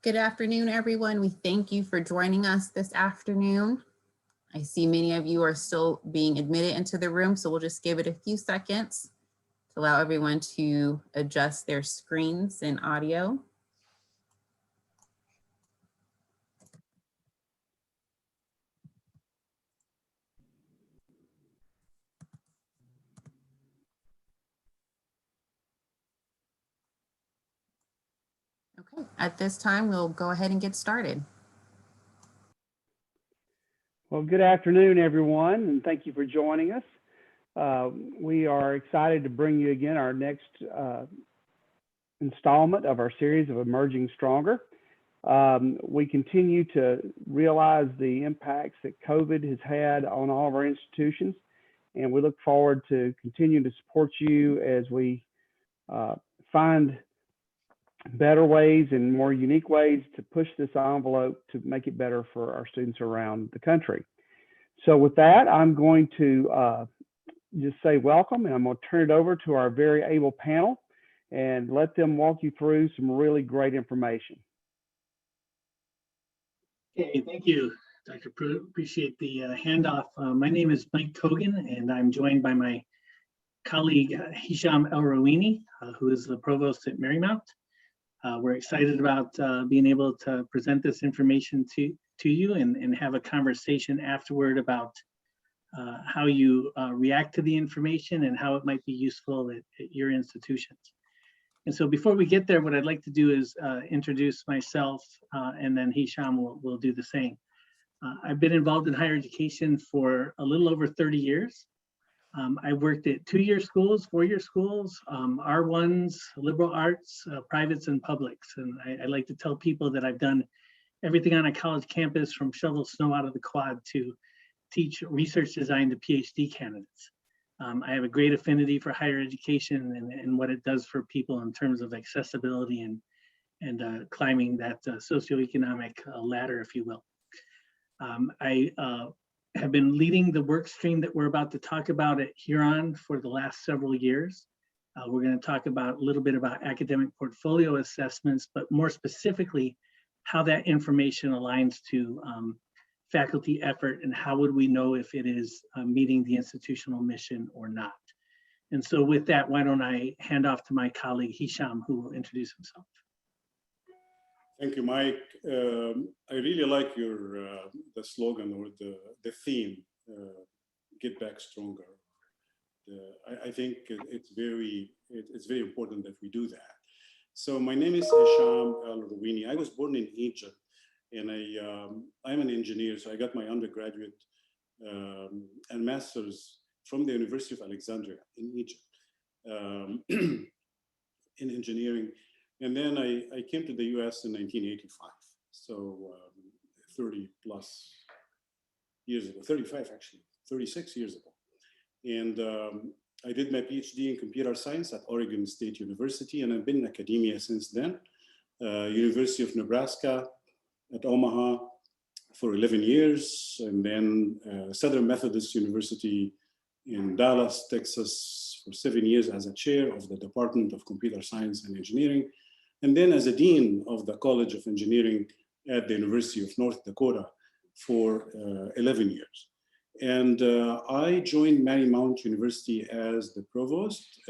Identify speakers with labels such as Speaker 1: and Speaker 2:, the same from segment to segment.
Speaker 1: Good afternoon, everyone. We thank you for joining us this afternoon. I see many of you are still being admitted into the room, so we'll just give it a few seconds to allow everyone to adjust their screens and audio. Okay, at this time, we'll go ahead and get started.
Speaker 2: Well, good afternoon, everyone, and thank you for joining us. We are excited to bring you again our next installment of our series of Emerging Stronger. We continue to realize the impacts that COVID has had on all of our institutions, and we look forward to continuing to support you as we find better ways and more unique ways to push this envelope to make it better for our students around the country. So with that, I'm going to just say welcome, and I'm going to turn it over to our very able panel and let them walk you through some really great information.
Speaker 3: Okay, thank you, Dr. Pruitt. Appreciate the handoff. My name is Mike Cogan, and I'm joined by my colleague, Hesham El-Rewini, who is the provost at Marymount. We're excited about being able to present this information to you and have a conversation afterward about how you react to the information and how it might be useful at your institutions. And so before we get there, what I'd like to do is introduce myself, and then Hesham will do the same. I've been involved in higher education for a little over 30 years. I worked at 2-year schools, 4-year schools, R1s, liberal arts, privates, and publics. And I like to tell people that I've done everything on a college campus, from shovel snow out of the quad to teach research design to PhD candidates. I have a great affinity for higher education and what it does for people in terms of accessibility and climbing that socioeconomic ladder, if you will. I have been leading the work stream that we're about to talk about at Huron for the last several years. We're going to talk about a little bit about academic portfolio assessments, but more specifically, how that information aligns to faculty effort and how would we know if it is meeting the institutional mission or not. And so with that, why don't I hand off to my colleague Hesham, who will introduce himself.
Speaker 4: Thank you, Mike. I really like your the slogan or the theme, "Get Back Stronger." I think it's very important that we do that. So my name is Hesham El-Rewini. I was born in Egypt, and I'm an engineer. So I got my undergraduate and master's from the University of Alexandria in Egypt in engineering. And then I came to the US in 1985, so 30 plus years ago, 35 actually, 36 years ago. And I did my PhD in computer science at Oregon State University, and I've been in academia since then. University of Nebraska at Omaha for 11 years, and then Southern Methodist University in Dallas, Texas for 7 years as a chair of the Department of Computer Science and Engineering, and then as a dean of the College of Engineering at the University of North Dakota for 11 years. And I joined Marymount University as the provost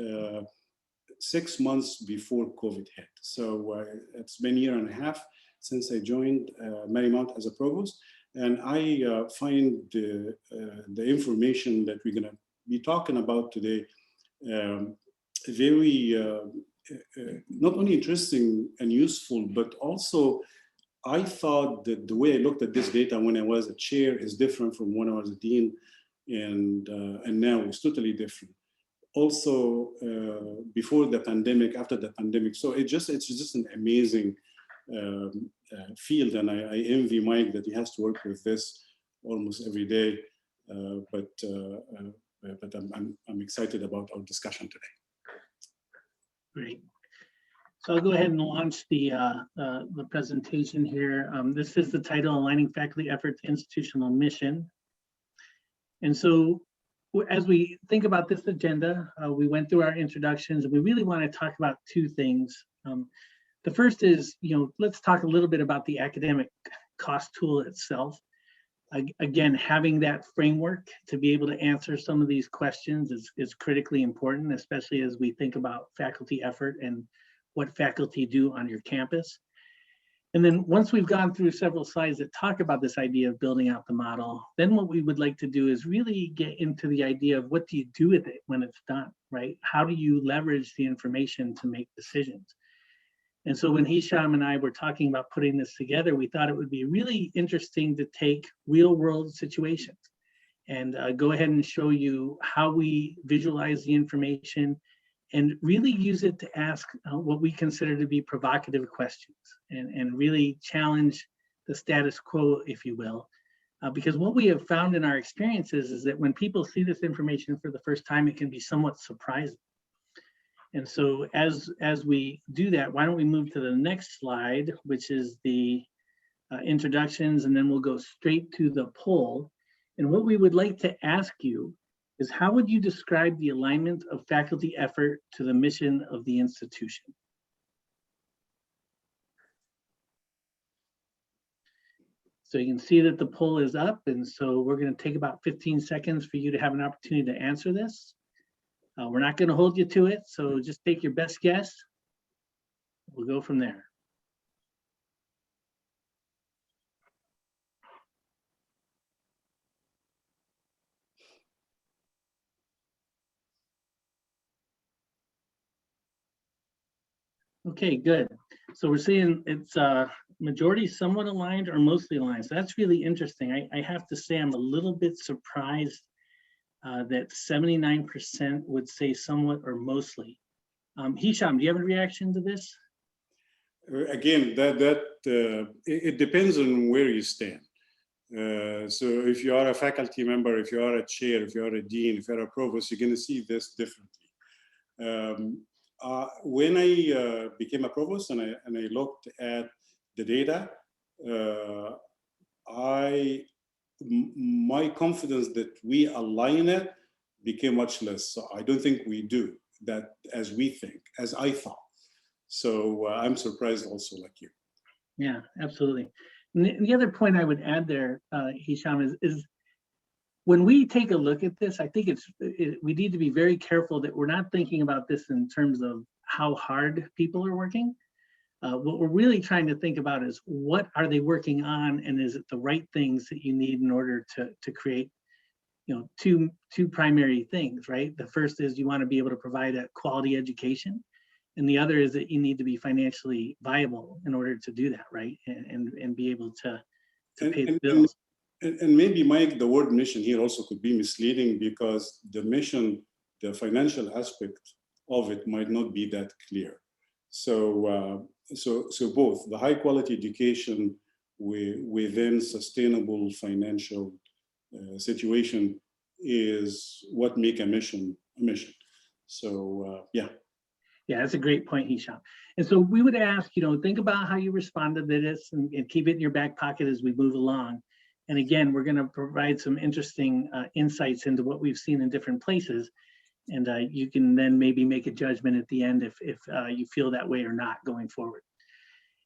Speaker 4: 6 months before COVID hit. So it's been a year and a half since I joined Marymount as a provost. And I find the information that we're gonna be talking about today very, not only interesting and useful, but also I thought that the way I looked at this data when I was a chair is different from when I was a dean, and now it's totally different. Also, before the pandemic, after the pandemic, so it's just an amazing field, and I envy Mike that he has to work with this almost every day. But I'm excited about our discussion today.
Speaker 3: Great. So I'll go ahead and launch the presentation here. This is the title, Aligning Faculty Effort to Institutional Mission. And so as we think about this agenda, we went through our introductions, and we really want to talk about two things. The first is, let's talk a little bit about the academic cost tool itself. Again, having that framework to be able to answer some of these questions is critically important, especially as we think about faculty effort and what faculty do on your campus. And then once we've gone through several slides that talk about this idea of building out the model, then what we would like to do is really get into the idea of what do you do with it when it's done, right? How do you leverage the information to make decisions? And so when Hesham and I were talking about putting this together, we thought it would be really interesting to take real world situations and go ahead and show you how we visualize the information and really use it to ask what we consider to be provocative questions and really challenge the status quo, if you will. Because what we have found in our experiences is that when people see this information for the first time, it can be somewhat surprising. And so as we do that, why don't we move to the next slide, which is the introductions, and then we'll go straight to the poll. And what we would like to ask you is, how would you describe the alignment of faculty effort to the mission of the institution? So you can see that the poll is up, and so we're going to take about 15 seconds for you to have an opportunity to answer this. We're not going to hold you to it, so just take your best guess. We'll go from there. Okay, good. So we're seeing it's majority somewhat aligned or mostly aligned. So that's really interesting. I have to say I'm a little bit surprised that 79% would say somewhat or mostly. Hesham, do you have a reaction to this?
Speaker 4: Again, it depends on where you stand. So if you are a faculty member, if you are a chair, if you are a dean, if you're a provost, you're going to see this differently. When I became a provost and I looked at the data, my confidence that we align it became much less. So I don't think we do that as we think, as I thought. So I'm surprised also like you.
Speaker 3: Yeah, absolutely. And the other point I would add there, Hesham, is when we take a look at this, I think we need to be very careful that we're not thinking about this in terms of how hard people are working. What we're really trying to think about is, what are they working on, and is it the right things that you need in order to create, two primary things, right? The first is you want to be able to provide a quality education, and the other is that you need to be financially viable in order to do that, right? And be able to pay the bills.
Speaker 4: And maybe, Mike, the word mission here also could be misleading, because the mission, the financial aspect of it might not be that clear. So both the high quality education within sustainable financial situation is what make a mission a mission. So yeah.
Speaker 3: Yeah, that's a great point, Hesham. And so we would ask, think about how you responded to this and keep it in your back pocket as we move along. And again, we're going to provide some interesting insights into what we've seen in different places. And you can then maybe make a judgment at the end if you feel that way or not going forward.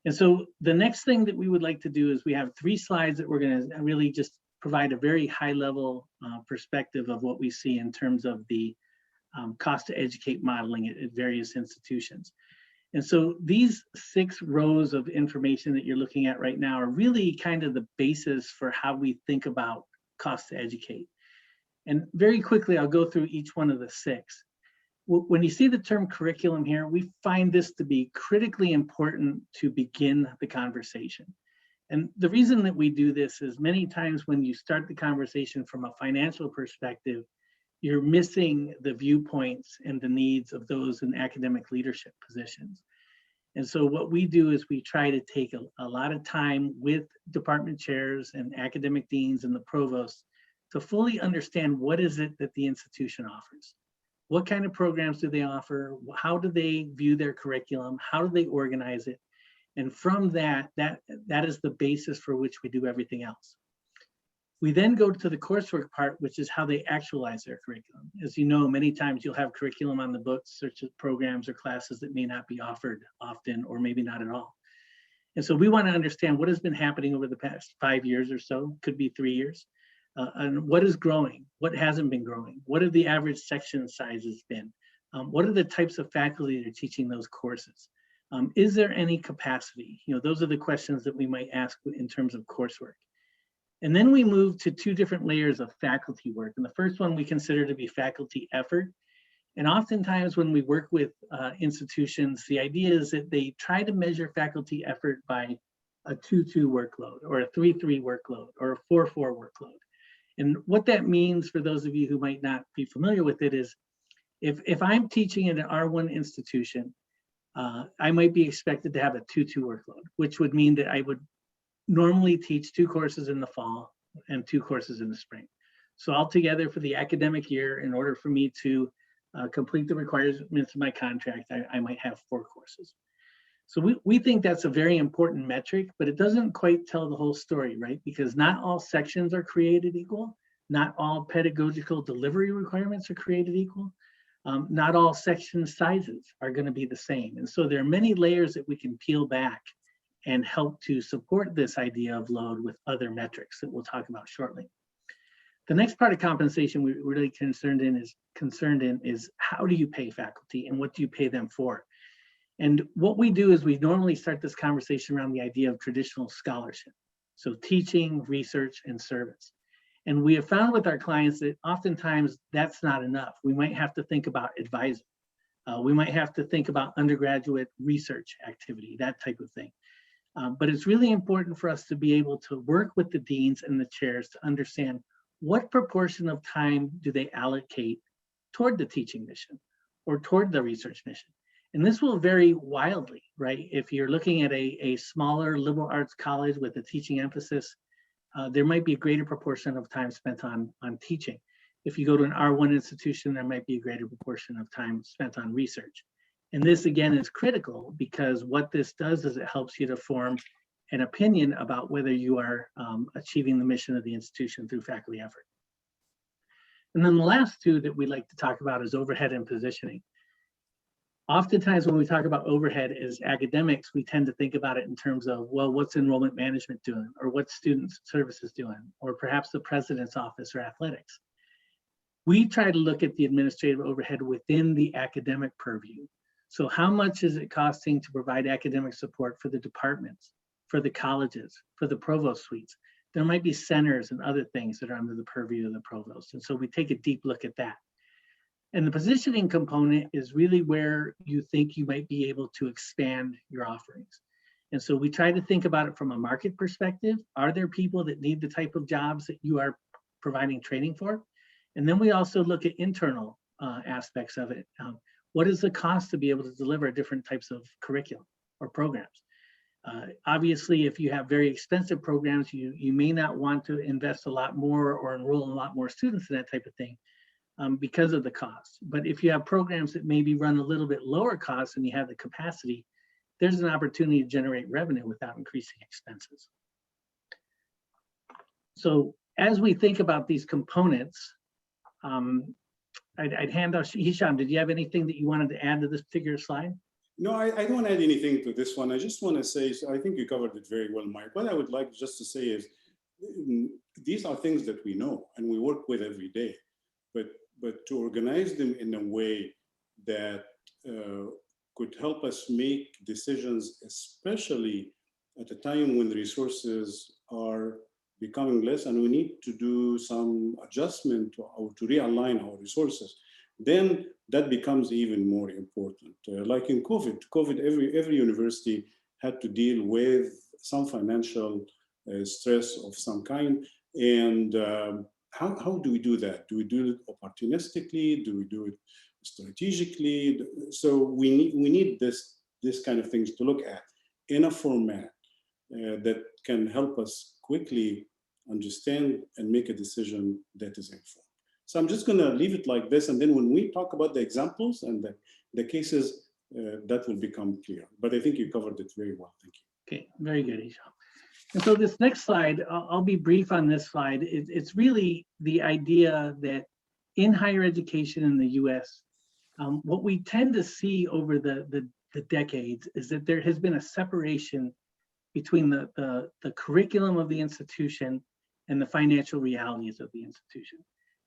Speaker 3: And so the next thing that we would like to do is, we have 3 slides that we're going to really just provide a very high level perspective of what we see in terms of the cost to educate modeling at various institutions. And so these 6 rows of information that you're looking at right now are really kind of the basis for how we think about cost to educate. And very quickly, I'll go through each one of the 6. When you see the term curriculum here, we find this to be critically important to begin the conversation. And the reason that we do this is, many times when you start the conversation from a financial perspective, you're missing the viewpoints and the needs of those in academic leadership positions. And so what we do is we try to take a lot of time with department chairs and academic deans and the provost to fully understand, what is it that the institution offers? What kind of programs do they offer? How do they view their curriculum? How do they organize it? And from that is the basis for which we do everything else. We then go to the coursework part, which is how they actualize their curriculum. As you know, many times you'll have curriculum on the books, such as programs or classes that may not be offered often, or maybe not at all. And so we want to understand what has been happening over the past 5 years or so, could be 3 years, and what is growing, what hasn't been growing, what have the average section sizes been, what are the types of faculty that are teaching those courses? Is there any capacity? You know, those are the questions that we might ask in terms of coursework. And then we move to 2 different layers of faculty work. And the first one we consider to be faculty effort. And oftentimes when we work with institutions, the idea is that they try to measure faculty effort by a 2-2 workload, or a 3-3 workload, or a 4-4 workload. And what that means, for those of you who might not be familiar with it, is if I'm teaching in an R1 institution, I might be expected to have a 2-2 workload, which would mean that I would normally teach 2 courses in the fall and 2 courses in the spring. So altogether for the academic year, in order for me to complete the requirements of my contract, I might have 4 courses. So we think that's a very important metric, but it doesn't quite tell the whole story, right? Because not all sections are created equal. Not all pedagogical delivery requirements are created equal. Not all section sizes are going to be the same. And so there are many layers that we can peel back and help to support this idea of load with other metrics that we'll talk about shortly. The next part of compensation we're really concerned in is how do you pay faculty and what do you pay them for? And what we do is we normally start this conversation around the idea of traditional scholarship. So teaching, research, and service. And we have found with our clients that oftentimes that's not enough. We might have to think about advising. We might have to think about undergraduate research activity, that type of thing. But it's really important for us to be able to work with the deans and the chairs to understand what proportion of time do they allocate toward the teaching mission or toward the research mission. And this will vary wildly, right? If you're looking at a smaller liberal arts college with a teaching emphasis, there might be a greater proportion of time spent on teaching. If you go to an R1 institution, there might be a greater proportion of time spent on research. And this again is critical because what this does is it helps you to form an opinion about whether you are achieving the mission of the institution through faculty effort. And then the last 2 that we like to talk about is overhead and positioning. Oftentimes when we talk about overhead as academics, we tend to think about it in terms of, well, what's enrollment management doing, or what's student services doing, or perhaps the president's office or athletics. We try to look at the administrative overhead within the academic purview. So how much is it costing to provide academic support for the departments, for the colleges, for the provost suites? There might be centers and other things that are under the purview of the provost. And so we take a deep look at that. And the positioning component is really where you think you might be able to expand your offerings. And so we try to think about it from a market perspective. Are there people that need the type of jobs that you are providing training for? And then we also look at internal aspects of it. What is the cost to be able to deliver different types of curriculum or programs? Obviously, if you have very expensive programs, you may not want to invest a lot more or enroll a lot more students in that type of thing because of the cost. But if you have programs that maybe run a little bit lower cost and you have the capacity, there's an opportunity to generate revenue without increasing expenses. So as we think about these components, I'd hand off. Hesham, did you have anything that you wanted to add to this particular slide?
Speaker 4: No, I don't want to add anything to this one. I just want to say, so I think you covered it very well, Mike. What I would like just to say is, these are things that we know and we work with every day, but to organize them in a way that could help us make decisions, especially at a time when the resources are becoming less and we need to do some adjustment to realign our resources, then that becomes even more important. Like in COVID, every university had to deal with some financial stress of some kind. And how do we do that? Do we do it opportunistically? Do we do it strategically? So we need this kind of things to look at in a format that can help us quickly understand and make a decision that is informed. So I'm just going to leave it like this, and then when we talk about the examples and the cases, that will become clear. But I think you covered it very well. Thank you.
Speaker 3: Okay, very good, Hesham. And so this next slide, I'll be brief on this slide. It's really the idea that in higher education in the US, what we tend to see over the decades is that there has been a separation between the curriculum of the institution and the financial realities of the institution.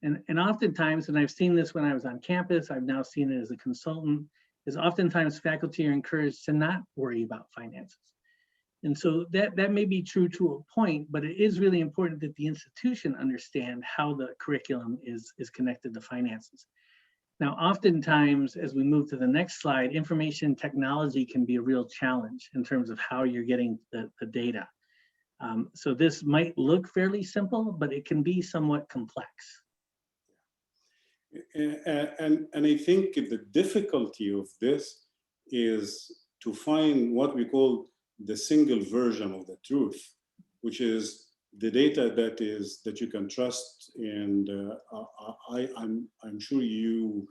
Speaker 3: And oftentimes, and I've seen this when I was on campus, I've now seen it as a consultant, is oftentimes faculty are encouraged to not worry about finances. And so that may be true to a point, but it is really important that the institution understand how the curriculum is connected to finances. Now, oftentimes, as we move to the next slide, information technology can be a real challenge in terms of how you're getting the data. So this might look fairly simple, but it can be somewhat complex.
Speaker 4: And I think the difficulty of this is to find what we call the single version of the truth, which is the data that you can trust. And I'm sure you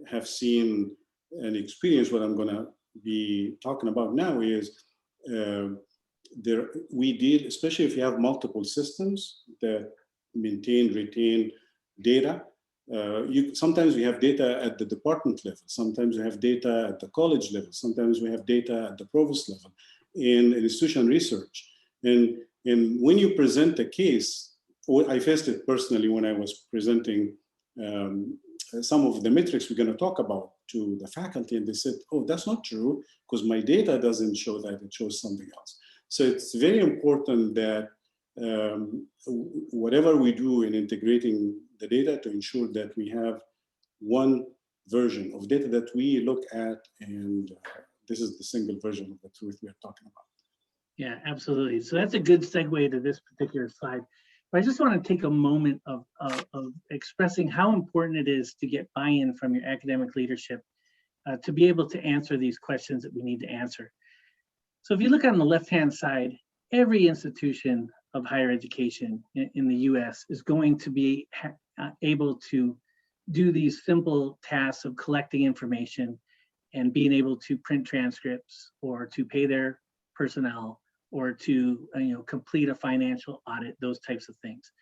Speaker 4: have seen and experienced what I'm going to be talking about now is we deal, especially if you have multiple systems that retain data. Sometimes we have data at the department level, sometimes we have data at the college level, sometimes we have data at the provost level in institution research. And when you present a case, I faced it personally when I was presenting some of the metrics we're going to talk about to the faculty, and they said, oh, that's not true, because my data doesn't show that, it shows something else. So it's very important that whatever we do in integrating the data to ensure that we have one version of data that we look at, and this is the single version of the truth we are talking about.
Speaker 3: Yeah, absolutely. So that's a good segue to this particular slide. But I just want to take a moment of expressing how important it is to get buy-in from your academic leadership to be able to answer these questions that we need to answer. So if you look on the left-hand side, every institution of higher education in the US is going to be able to do these simple tasks of collecting information and being able to print transcripts or to pay their personnel or to complete a financial audit, those types of things.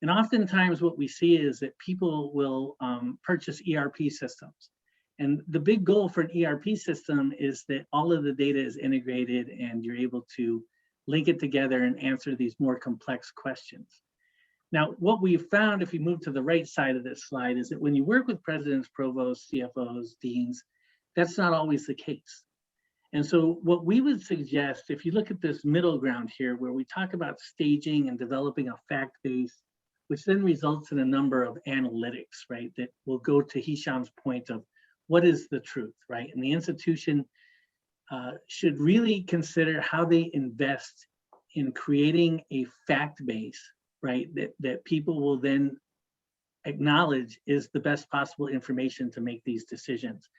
Speaker 3: And oftentimes what we see is that people will purchase ERP systems. And the big goal for an ERP system is that all of the data is integrated and you're able to link it together and answer these more complex questions. Now, what we've found, if you move to the right side of this slide, is that when you work with presidents, provosts, CFOs, deans, that's not always the case. And so what we would suggest, if you look at this middle ground here, where we talk about staging and developing a fact base, which then results in a number of analytics, right, that will go to Hesham's point of what is the truth, right? And the institution should really consider how they invest in creating a fact base, right, that people will then acknowledge is the best possible information to make these decisions.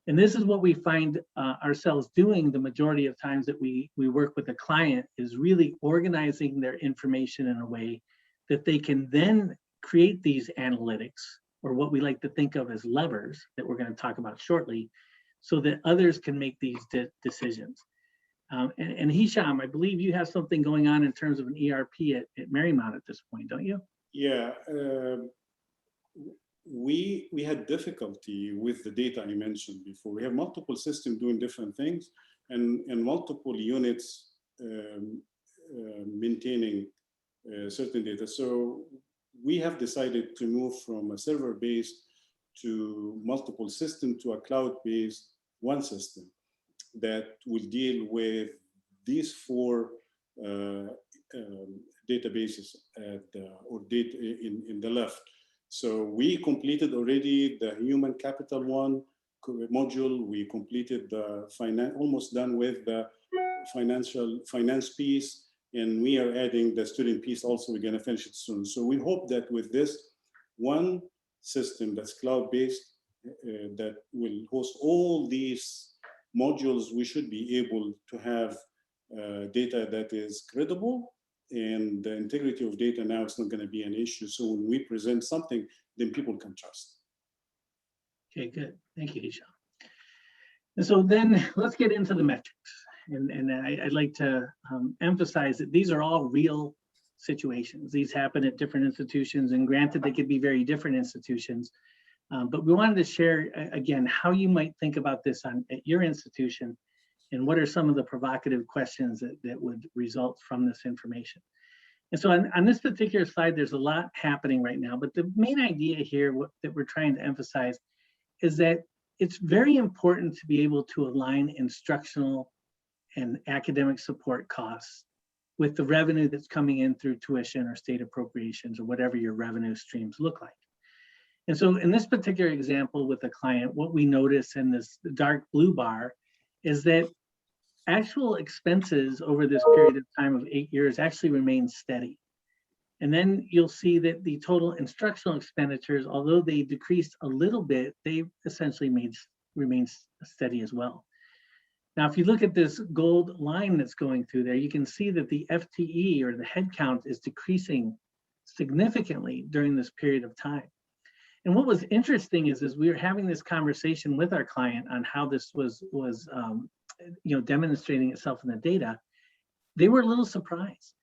Speaker 3: And this is what we find ourselves doing the majority of times that we work with a client, is really organizing their information in a way that they can then create these analytics, or what we like to think of as levers that we're going to talk about shortly, so that others can make these decisions. And Hesham, I believe you have something going on in terms of an ERP at Marymount at this point, don't you?
Speaker 4: Yeah, we had difficulty with the data I mentioned before. We have multiple systems doing different things, and multiple units maintaining certain data. So we have decided to move from a server-based to multiple system to a cloud-based one system that will deal with these four databases or data in the left. So we completed already the human capital one module. We completed the almost done with the finance piece, and we are adding the student piece also. We're going to finish it soon. So we hope that with this one system that's cloud-based, that will host all these modules, we should be able to have data that is credible, and the integrity of data now is not going to be an issue. So when we present something, then people can trust.
Speaker 3: Okay, good. Thank you, Hesham. And so then let's get into the metrics. And I'd like to emphasize that these are all real situations. These happen at different institutions, and granted, they could be very different institutions. But we wanted to share, again, how you might think about this at your institution, and what are some of the provocative questions that would result from this information. And so on this particular slide, there's a lot happening right now, but the main idea here that we're trying to emphasize is that it's very important to be able to align instructional and academic support costs with the revenue that's coming in through tuition or state appropriations or whatever your revenue streams look like. And so in this particular example with a client, what we notice in this dark blue bar is that actual expenses over this period of time of 8 years actually remain steady. And then you'll see that the total instructional expenditures, although they decreased a little bit, they essentially remained steady as well. Now, if you look at this gold line that's going through there, you can see that the FTE or the headcount is decreasing significantly during this period of time. And what was interesting is we were having this conversation with our client on how this was demonstrating itself in the data. They were a little surprised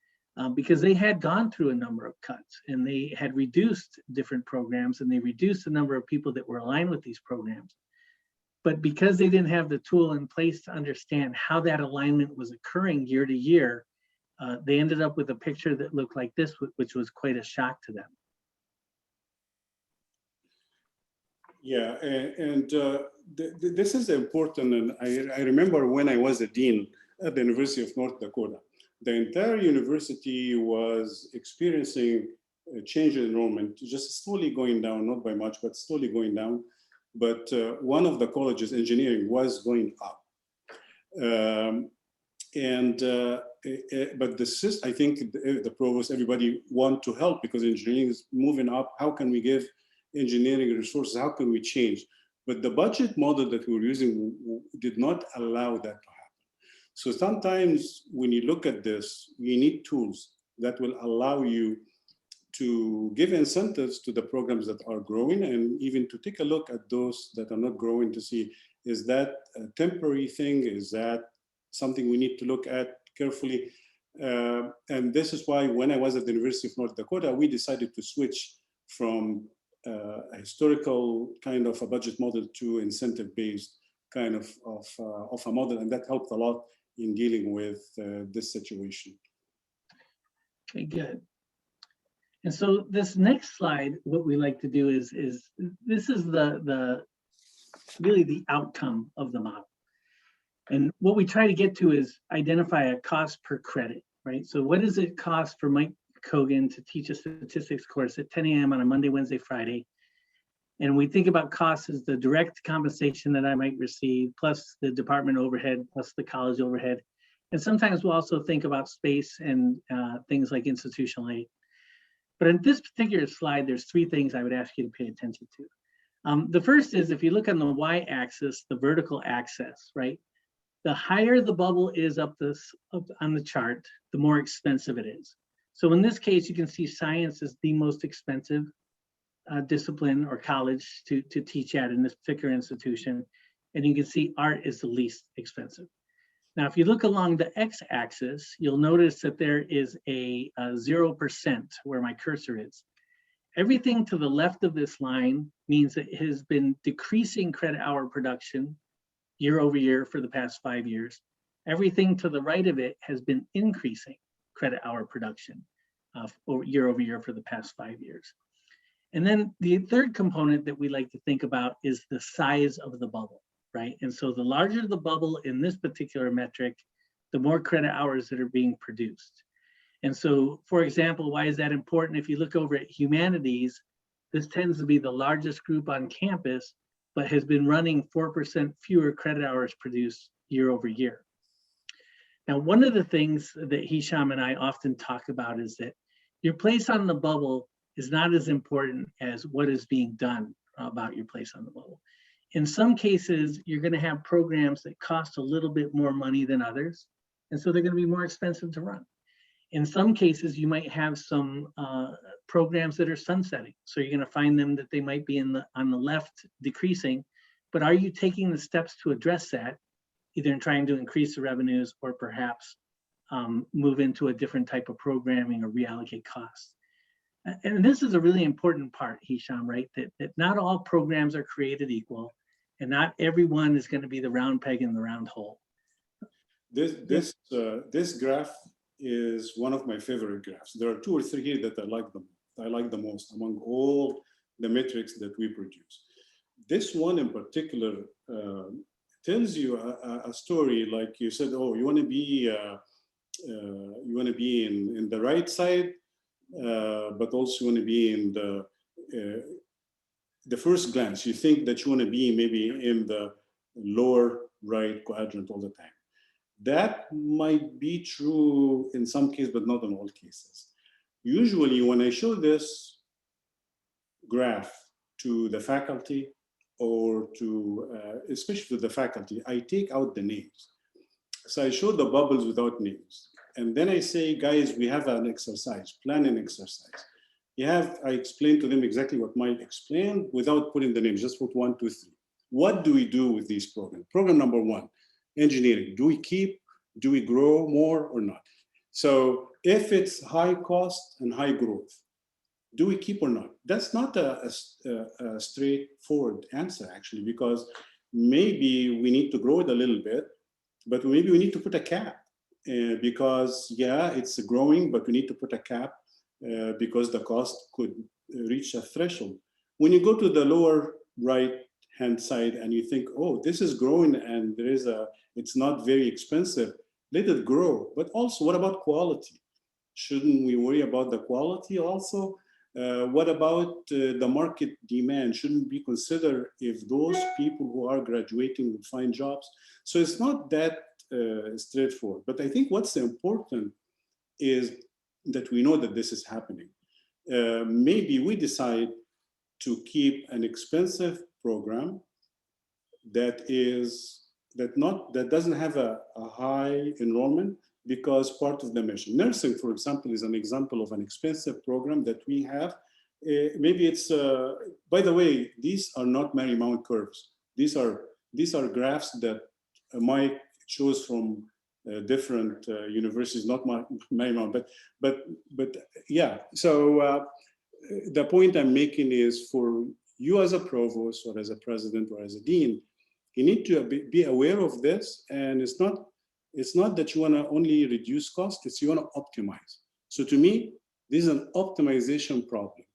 Speaker 3: because they had gone through a number of cuts, and they had reduced different programs, and they reduced the number of people that were aligned with these programs. But because they didn't have the tool in place to understand how that alignment was occurring year to year, they ended up with a picture that looked like this, which was quite a shock to them.
Speaker 4: Yeah, and this is important. And I remember when I was a dean at the University of North Dakota, the entire university was experiencing a change in enrollment, just slowly going down, not by much, but slowly going down. But one of the colleges, engineering, was going up. But I think the provost, everybody want to help because engineering is moving up. How can we give engineering resources? How can we change? But the budget model that we were using did not allow that to happen. So sometimes when you look at this, you need tools that will allow you to give incentives to the programs that are growing, and even to take a look at those that are not growing to see, is that a temporary thing? Is that something we need to look at carefully? And this is why when I was at the University of North Dakota, we decided to switch from a historical kind of a budget model to incentive-based kind of a model, and that helped a lot in dealing with this situation.
Speaker 3: Okay, good. And so this next slide, what we like to do is this is really the outcome of the model. And what we try to get to is identify a cost per credit, right? So what does it cost for Mike Cogan to teach a statistics course at 10 a.m. on a Monday, Wednesday, Friday? And we think about costs as the direct compensation that I might receive, plus the department overhead, plus the college overhead. And sometimes we'll also think about space and things like institutional aid. But in this particular slide, there's three things I would ask you to pay attention to. The first is, if you look on the y-axis, the vertical axis, right? The higher the bubble is up on the chart, the more expensive it is. So in this case, you can see science is the most expensive discipline or college to teach at in this particular institution. And you can see art is the least expensive. Now, if you look along the x-axis, you'll notice that there is a 0% where my cursor is. Everything to the left of this line means that it has been decreasing credit hour production year over year for the past 5 years. Everything to the right of it has been increasing credit hour production year over year for the past 5 years. And then the third component that we like to think about is the size of the bubble, right? And so the larger the bubble in this particular metric, the more credit hours that are being produced. And so, for example, why is that important? If you look over at humanities, this tends to be the largest group on campus, but has been running 4% fewer credit hours produced year over year. Now, one of the things that Hesham and I often talk about is that your place on the bubble is not as important as what is being done about your place on the bubble. In some cases, you're going to have programs that cost a little bit more money than others, and so they're going to be more expensive to run. In some cases, you might have some programs that are sunsetting, so you're going to find them that they might be on the left decreasing, but are you taking the steps to address that either in trying to increase the revenues or perhaps move into a different type of programming or reallocate costs. And this is a really important part, Hesham, right? That not all programs are created equal, and not everyone is going to be the round peg in the round hole.
Speaker 4: This graph is one of my favorite graphs. There are 2 or 3 here that I like the most among all the metrics that we produce. This one in particular tells you a story, like you said, oh, you want to be in the right side, but also you want to be in the first glance. You think that you want to be maybe in the lower right quadrant all the time. That might be true in some cases, but not in all cases. Usually when I show this graph to the faculty or to, especially to the faculty, I take out the names. So I show the bubbles without names. And then I say, guys, we have an exercise, plan an exercise. I explain to them exactly what Mike explained without putting the names, just put 1, 2, 3. What do we do with these programs? Program number 1, engineering. Do we keep, do we grow more or not? So if it's high cost and high growth, do we keep or not? That's not a straightforward answer, actually, because maybe we need to grow it a little bit, but maybe we need to put a cap because, yeah, it's growing, but we need to put a cap because the cost could reach a threshold. When you go to the lower right-hand side and you think, oh, this is growing and it's not very expensive, let it grow. But also, what about quality? Shouldn't we worry about the quality also? What about the market demand? Shouldn't we consider if those people who are graduating will find jobs? So it's not that straightforward. But I think what's important is that we know that this is happening. Maybe we decide to keep an expensive program that doesn't have a high enrollment because part of the mission. Nursing, for example, is an example of an expensive program that we have. Maybe it's, by the way, these are not Marymount curves. These are graphs that Mike chose from different universities, not Marymount, but yeah. So the point I'm making is for you as a provost or as a president or as a dean, you need to be aware of this, and it's not that you want to only reduce cost, it's you want to optimize. So to me, this is an optimization problem.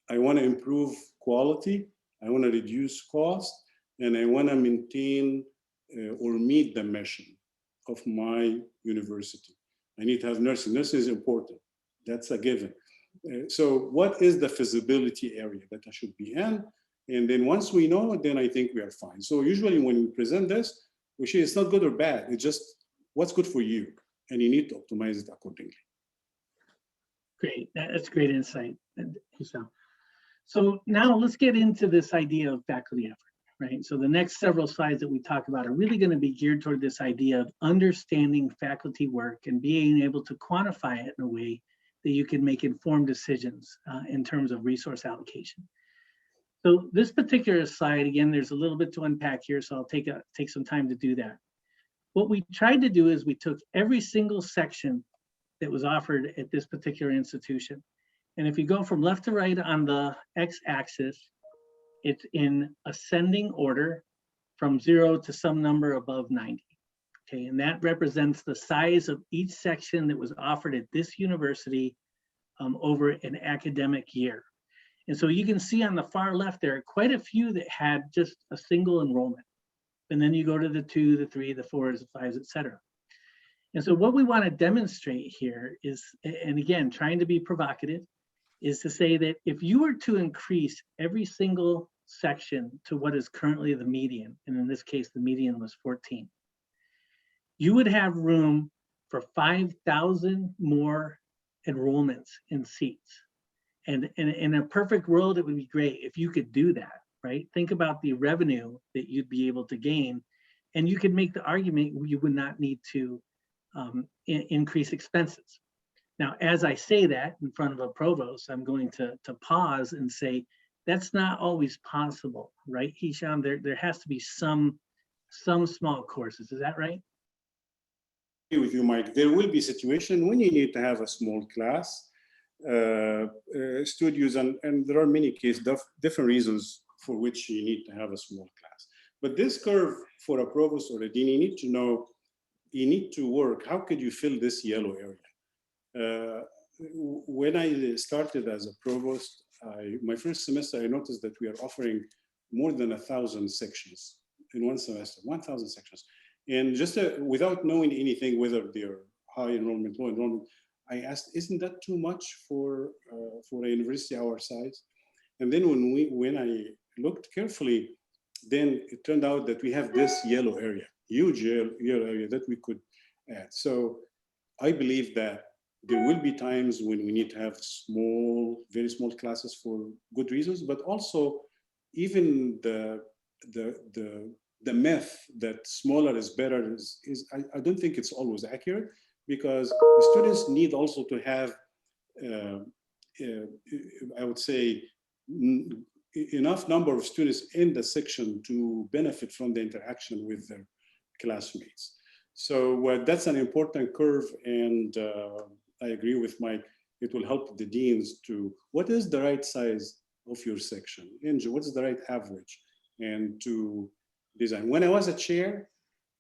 Speaker 4: I want to improve quality, I want to reduce cost, and I want to maintain or meet the mission of my university. I need to have nursing. Nursing is important. That's a given. So what is the feasibility area that I should be in? And then once we know, then I think we are fine. So usually when we present this, we say it's not good or bad. It's just what's good for you, and you need to optimize it accordingly.
Speaker 3: Great, that's great insight, Hesham. So now let's get into this idea of faculty effort, right? So the next several slides that we talk about are really going to be geared toward this idea of understanding faculty work and being able to quantify it in a way that you can make informed decisions in terms of resource allocation. So this particular slide, again, there's a little bit to unpack here, so I'll take some time to do that. What we tried to do is we took every single section that was offered at this particular institution. And if you go from left to right on the x-axis, it's in ascending order from 0 to some number above 90. Okay, and that represents the size of each section that was offered at this university over an academic year. And so you can see on the far left, there are quite a few that had just a single enrollment. And then you go to the 2, the 3, the 4s, the 5s, et cetera. And so what we want to demonstrate here is, and again, trying to be provocative, is to say that if you were to increase every single section to what is currently the median, and in this case, the median was 14, you would have room for 5,000 more enrollments in seats. And in a perfect world, it would be great if you could do that, right? Think about the revenue that you'd be able to gain, and you could make the argument you would not need to increase expenses. Now, as I say that in front of a provost, I'm going to pause and say, that's not always possible, right, Hesham? There has to be some some small courses. Is that right?
Speaker 4: With you, Mike, there will be situation when you need to have a small class, studios, and there are many cases, different reasons for which you need to have a small class. But this curve for a provost or a dean, you need to know, you need to work, how could you fill this yellow area? When I started as a provost, my first semester, I noticed that we are offering more than 1,000 sections in one semester, 1,000 sections. And just without knowing anything, whether they're high enrollment, low enrollment, I asked, isn't that too much for a university our size? And then when I looked carefully, then it turned out that we have this yellow area, huge yellow area that we could add. So I believe that there will be times when we need to have small, very small classes for good reasons, but also even the myth that smaller is better I don't think it's always accurate, because students need also to have, I would say, enough number of students in the section to benefit from the interaction with their classmates. So that's an important curve, and I agree with Mike. It will help the deans to, what is the right size of your section? What's the right average? And to design. When I was a chair,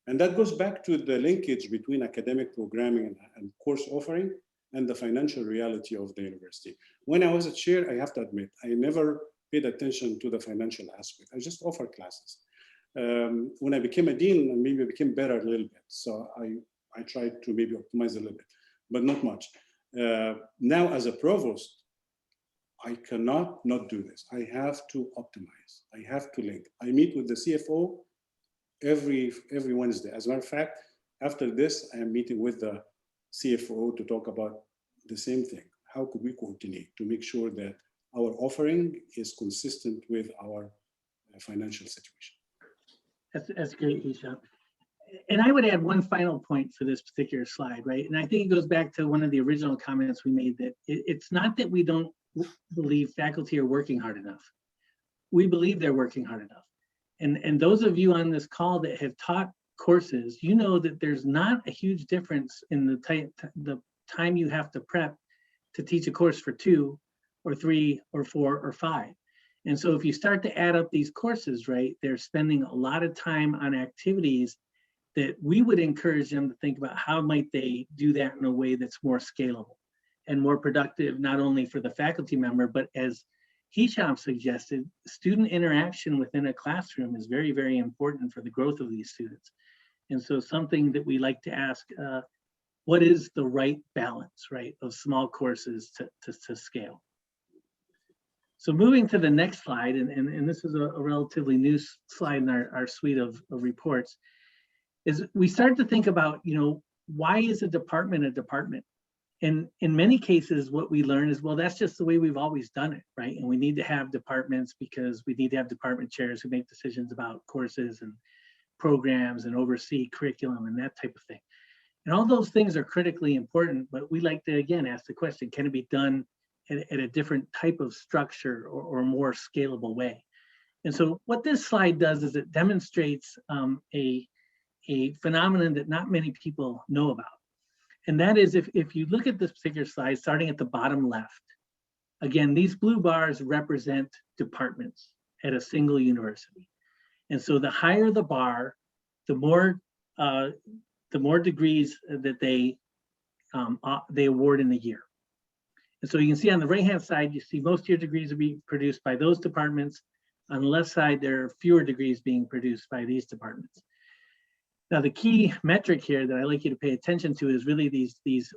Speaker 4: and that goes back to the linkage between academic programming and course offering and the financial reality of the university. When I was a chair, I have to admit, I never paid attention to the financial aspect. I just offered classes. When I became a dean, maybe I became better a little bit. So I tried to maybe optimize a little bit, but not much. Now as a provost, I cannot not do this. I have to optimize. I have to link. I meet with the CFO every Wednesday. As a matter of fact, after this, I am meeting with the CFO to talk about the same thing. How could we coordinate to make sure that our offering is consistent with our financial situation?
Speaker 3: That's great, Hesham. And I would add one final point for this particular slide, right? And I think it goes back to one of the original comments we made, that it's not that we don't believe faculty are working hard enough. We believe they're working hard enough. And those of you on this call that have taught courses, you know that there's not a huge difference in the time you have to prep to teach a course for 2 or 3 or 4 or 5. And so if you start to add up these courses, right, they're spending a lot of time on activities that we would encourage them to think about how might they do that in a way that's more scalable and more productive, not only for the faculty member, but as Hesham suggested, student interaction within a classroom is very, very important for the growth of these students. And so something that we like to ask, what is the right balance, right, of small courses to scale? So moving to the next slide, and this is a relatively new slide in our suite of reports, is we start to think about, why is a department a department? And in many cases, what we learn is, well, that's just the way we've always done it, right? And we need to have departments because we need to have department chairs who make decisions about courses and programs and oversee curriculum and that type of thing. And all those things are critically important, but we like to, again, ask the question, can it be done at a different type of structure or more scalable way? And so what this slide does is it demonstrates a phenomenon that not many people know about. And that is, if you look at this particular slide, starting at the bottom left, again, these blue bars represent departments at a single university. And so the higher the bar, the more degrees that they award in a year. And so you can see on the right-hand side, you see most of your degrees are being produced by those departments. On the left side, there are fewer degrees being produced by these departments. Now, the key metric here that I like you to pay attention to is really these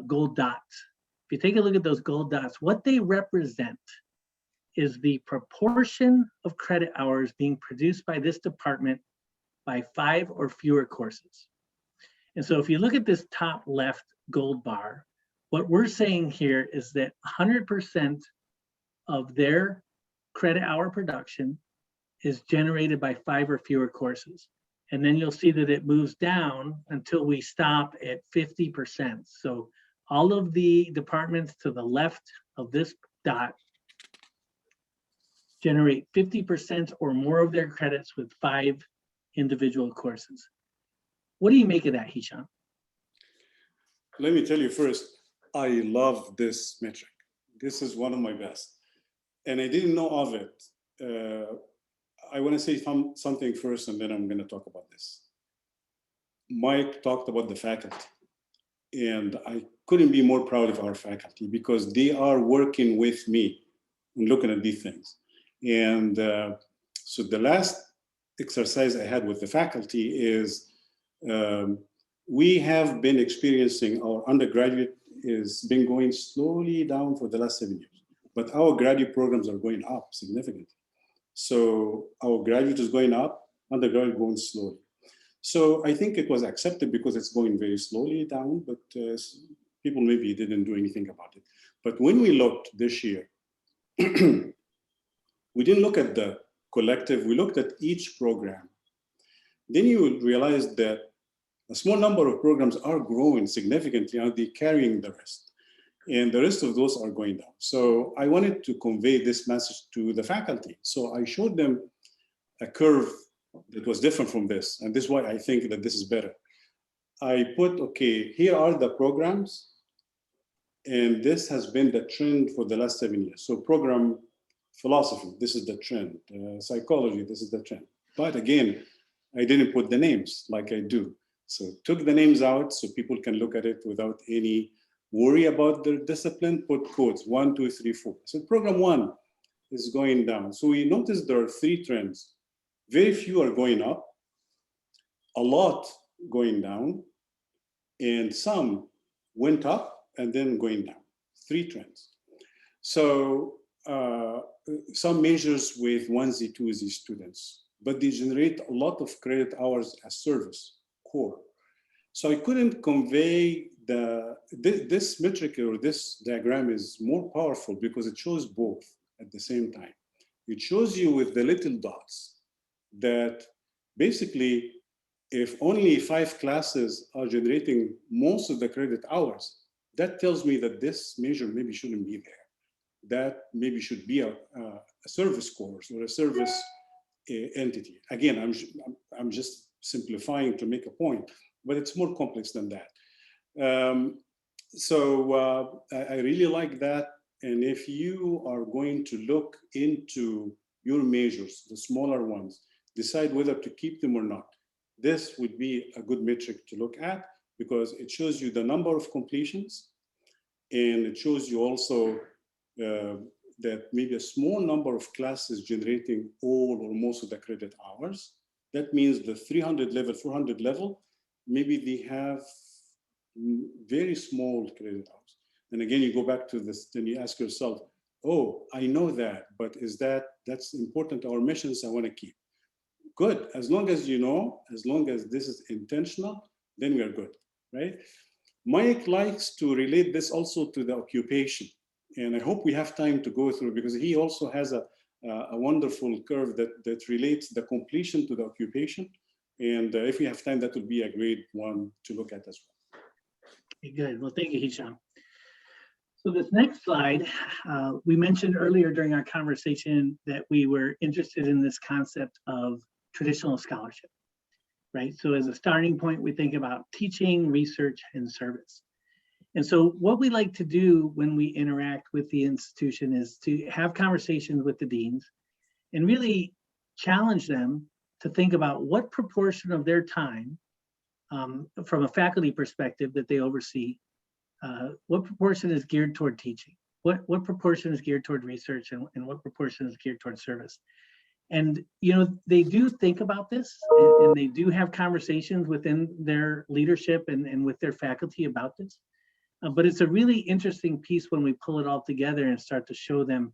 Speaker 3: gold dots. If you take a look at those gold dots, what they represent is the proportion of credit hours being produced by this department by 5 or fewer courses. And so if you look at this top left gold bar, what we're saying here is that 100% of their credit hour production is generated by 5 or fewer courses. And then you'll see that it moves down until we stop at 50%. So all of the departments to the left of this dot generate 50% or more of their credits with 5 individual courses. What do you make of that, Hesham?
Speaker 4: Let me tell you first, I love this metric. This is one of my best. And I didn't know of it. I want to say something first, and then I'm going to talk about this. Mike talked about the faculty, and I couldn't be more proud of our faculty because they are working with me and looking at these things. And so the last exercise I had with the faculty is we have been experiencing, our undergraduate has been going slowly down for the last 7 years, but our graduate programs are going up significantly. So our graduate is going up, undergraduate going slowly. So I think it was accepted because it's going very slowly down, but people maybe didn't do anything about it. But when we looked this year, we didn't look at the collective, we looked at each program. Then you will realize that a small number of programs are growing significantly and they're carrying the rest. And the rest of those are going down. So I wanted to convey this message to the faculty. So I showed them a curve that was different from this. And this is why I think that this is better. I put, okay, here are the programs. And this has been the trend for the last 7 years. So program philosophy, this is the trend. Psychology, this is the trend. But again, I didn't put the names like I do. So took the names out so people can look at it without any worry about their discipline, put codes 1, 2, 3, 4. So program 1 is going down. So we noticed there are 3 trends. Very few are going up, a lot going down, and some went up and then going down. 3 trends. So some measures with 1Z, 2Z students, but they generate a lot of credit hours as service. Core. So I couldn't convey this metric or this diagram is more powerful because it shows both at the same time. It shows you with the little dots that basically if only 5 classes are generating most of the credit hours, that tells me that this measure maybe shouldn't be there. That maybe should be a service course or a service entity. Again, I'm just simplifying to make a point, but it's more complex than that. I really like that. And if you are going to look into your measures, the smaller ones, decide whether to keep them or not, this would be a good metric to look at because it shows you the number of completions and it shows you also that maybe a small number of classes generating all or most of the credit hours. That means the 300 level, 400 level, maybe they have very small credit hours. And again, you go back to this, then you ask yourself, oh, I know that, but that's important to our missions I want to keep. Good, as long as you know, as long as this is intentional, then we are good, right? Mike likes to relate this also to the occupation. And I hope we have time to go through because he also has a wonderful curve that relates the completion to the occupation. And if we have time, that will be a great one to look at as well.
Speaker 3: Okay, good. Well, thank you, Hesham. So this next slide, we mentioned earlier during our conversation that we were interested in this concept of traditional scholarship, right? So as a starting point, we think about teaching, research, and service. And so what we like to do when we interact with the institution is to have conversations with the deans and really challenge them to think about what proportion of their time from a faculty perspective that they oversee, what proportion is geared toward teaching, what proportion is geared toward research, and what proportion is geared toward service. And they do think about this and they do have conversations within their leadership and with their faculty about this. But it's a really interesting piece when we pull it all together and start to show them,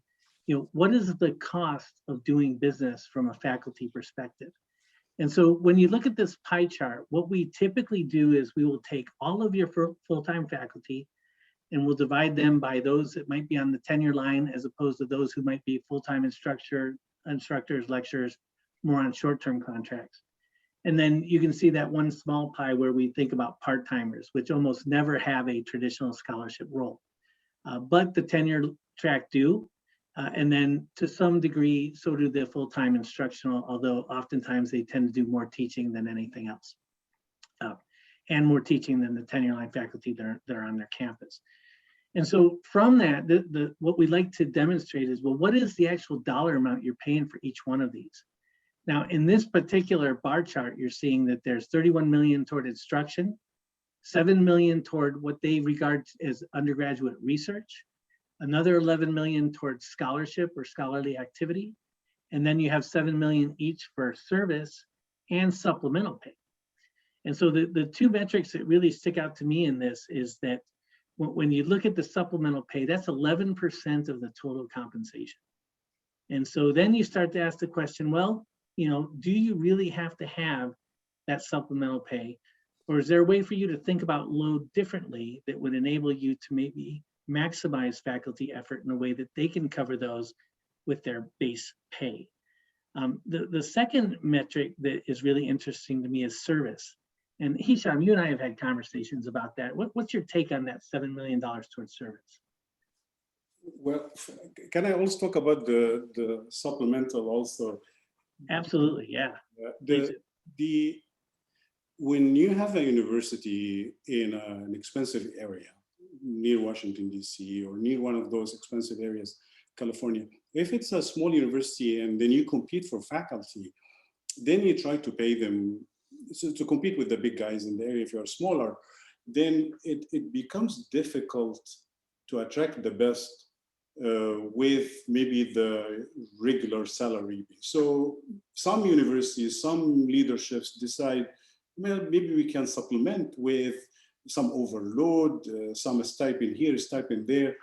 Speaker 3: what is the cost of doing business from a faculty perspective? And so when you look at this pie chart, what we typically do is we will take all of your full-time faculty and we'll divide them by those that might be on the tenure line as opposed to those who might be full-time instructors, lecturers, more on short-term contracts. And then you can see that one small pie where we think about part-timers, which almost never have a traditional scholarship role. But the tenure track do. And then to some degree, so do the full-time instructional, although oftentimes they tend to do more teaching than anything else. And more teaching than the tenure-line faculty that are on their campus. And so from that, what we like to demonstrate is, well, what is the actual dollar amount you're paying for each one of these? Now, in this particular bar chart, you're seeing that there's 31 million toward instruction, 7 million toward what they regard as undergraduate research, another 11 million towards scholarship or scholarly activity, and then you have 7 million each for service and supplemental pay. And so the two metrics that really stick out to me in this is that when you look at the supplemental pay, that's 11% of the total compensation. And so then you start to ask the question, well, do you really have to have that supplemental pay? Or is there a way for you to think about load differently that would enable you to maybe maximize faculty effort in a way that they can cover those with their base pay? The second metric that is really interesting to me is service. And Hesham, you and I have had conversations about that. What's your take on that $7 million towards service?
Speaker 4: Well, can I also talk about the supplemental also?
Speaker 3: Absolutely, yeah.
Speaker 4: When you have a university in an expensive area, near Washington, D.C., or near one of those expensive areas, California, if it's a small university and then you compete for faculty, then you try to pay them, so to compete with the big guys in the area. If you're smaller, then it becomes difficult to attract the best with maybe the regular salary. So some universities, some leaderships decide, well, maybe we can supplement with some overload, some stipend here, stipend there,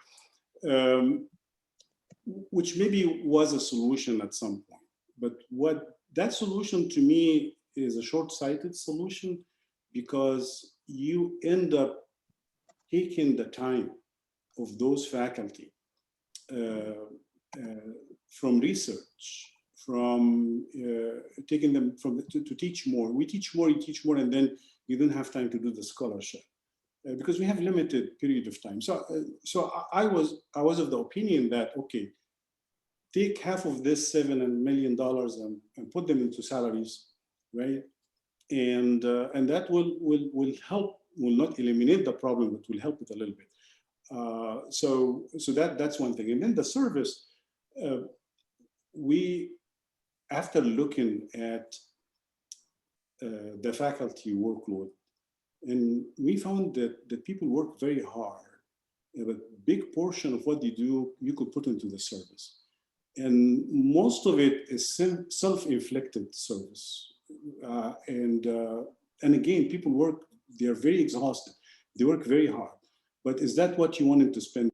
Speaker 4: which maybe was a solution at some point. But what that solution to me is a short-sighted solution, because you end up taking the time of those faculty from research, from taking them to teach more. We teach more, you teach more, and then you don't have time to do the scholarship because we have limited period of time. So I was of the opinion that, okay, take half of this $7 million and put them into salaries, right? And that will help, will not eliminate the problem, but will help it a little bit. So that's one thing. And then the service, we, after looking at the faculty workload, and we found that people work very hard. A big portion of what they do, you could put into the service. And most of it is self-inflicted service. And again, people work, they're very exhausted. They work very hard. But is that what you wanted to spend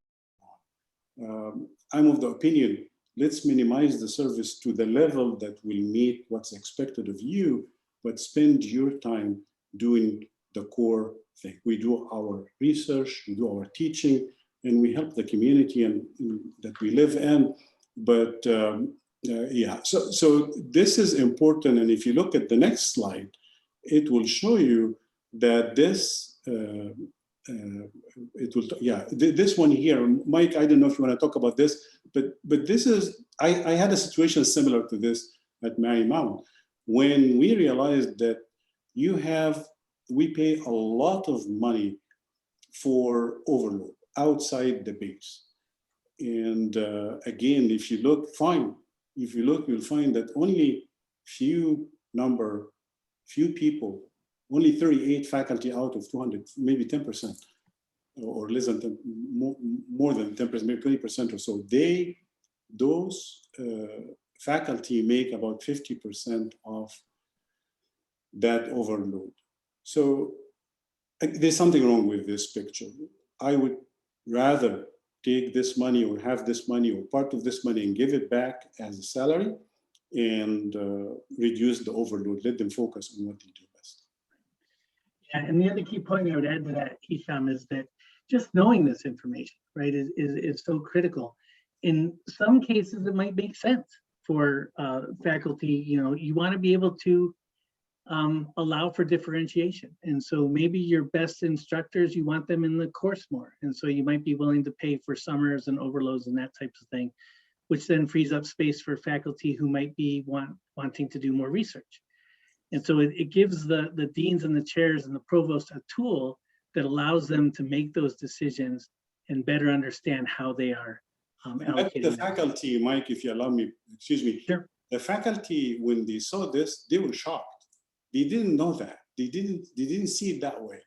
Speaker 4: on? I'm of the opinion, let's minimize the service to the level that will meet what's expected of you, but spend your time doing the core thing. We do our research, we do our teaching, and we help the community that we live in. But yeah, so this is important. And if you look at the next slide, it will show you that this, this one here, Mike, I don't know if you want to talk about this, but this is, I had a situation similar to this at Marymount, when we realized that we pay a lot of money for overload outside the base. And again, if you look, you'll find that only few people, only 38 faculty out of 200, maybe 10%, or less than 10, more than 10%, maybe 20% or so. Those faculty make about 50% of that overload. So there's something wrong with this picture. I would rather take this money or have this money or part of this money and give it back as a salary and reduce the overload, let them focus on what they do best.
Speaker 3: Yeah, and the other key point I would add to that, Hesham, is that just knowing this information, right, is so critical. In some cases, it might make sense for faculty, you want to be able to allow for differentiation. And so maybe your best instructors, you want them in the course more. And so you might be willing to pay for summers and overloads and that types of thing. which then frees up space for faculty who might be wanting to do more research. And so it gives the deans and the chairs and the provost a tool that allows them to make those decisions and better understand how they are allocating.
Speaker 4: The faculty, Mike, if you allow me, excuse me.
Speaker 3: Sure.
Speaker 4: The faculty, when they saw this, they were shocked. They didn't know that. They didn't see it that way.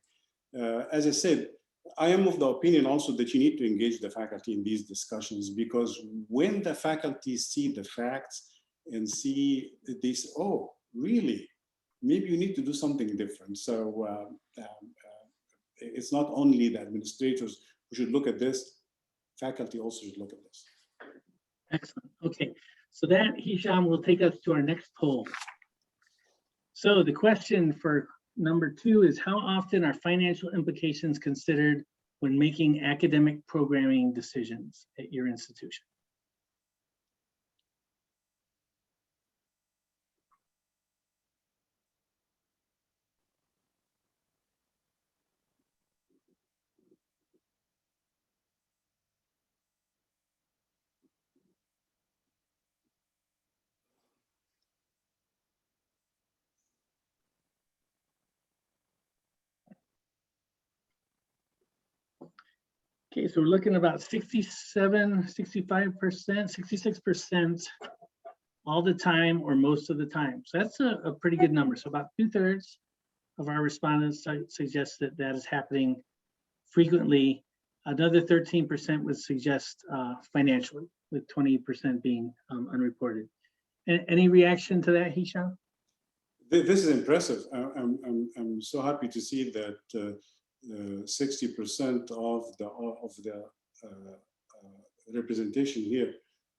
Speaker 4: As I said, I am of the opinion also that you need to engage the faculty in these discussions, because when the faculty see the facts and see this, oh, really, maybe you need to do something different. So it's not only the administrators who should look at this, faculty also should look at this.
Speaker 3: Excellent. Okay, so that, Hesham, will take us to our next poll. So the question for number 2 is, how often are financial implications considered when making academic programming decisions at your institution? Okay, so we're looking about 67, 65%, 66% all the time or most of the time. So that's a pretty good number. So about 2/3 of our respondents suggest that that is happening frequently. Another 13% would suggest financially, with 20% being unreported. Any reaction to that, Hesham?
Speaker 4: This is impressive. I'm so happy to see that 60% of the representation here,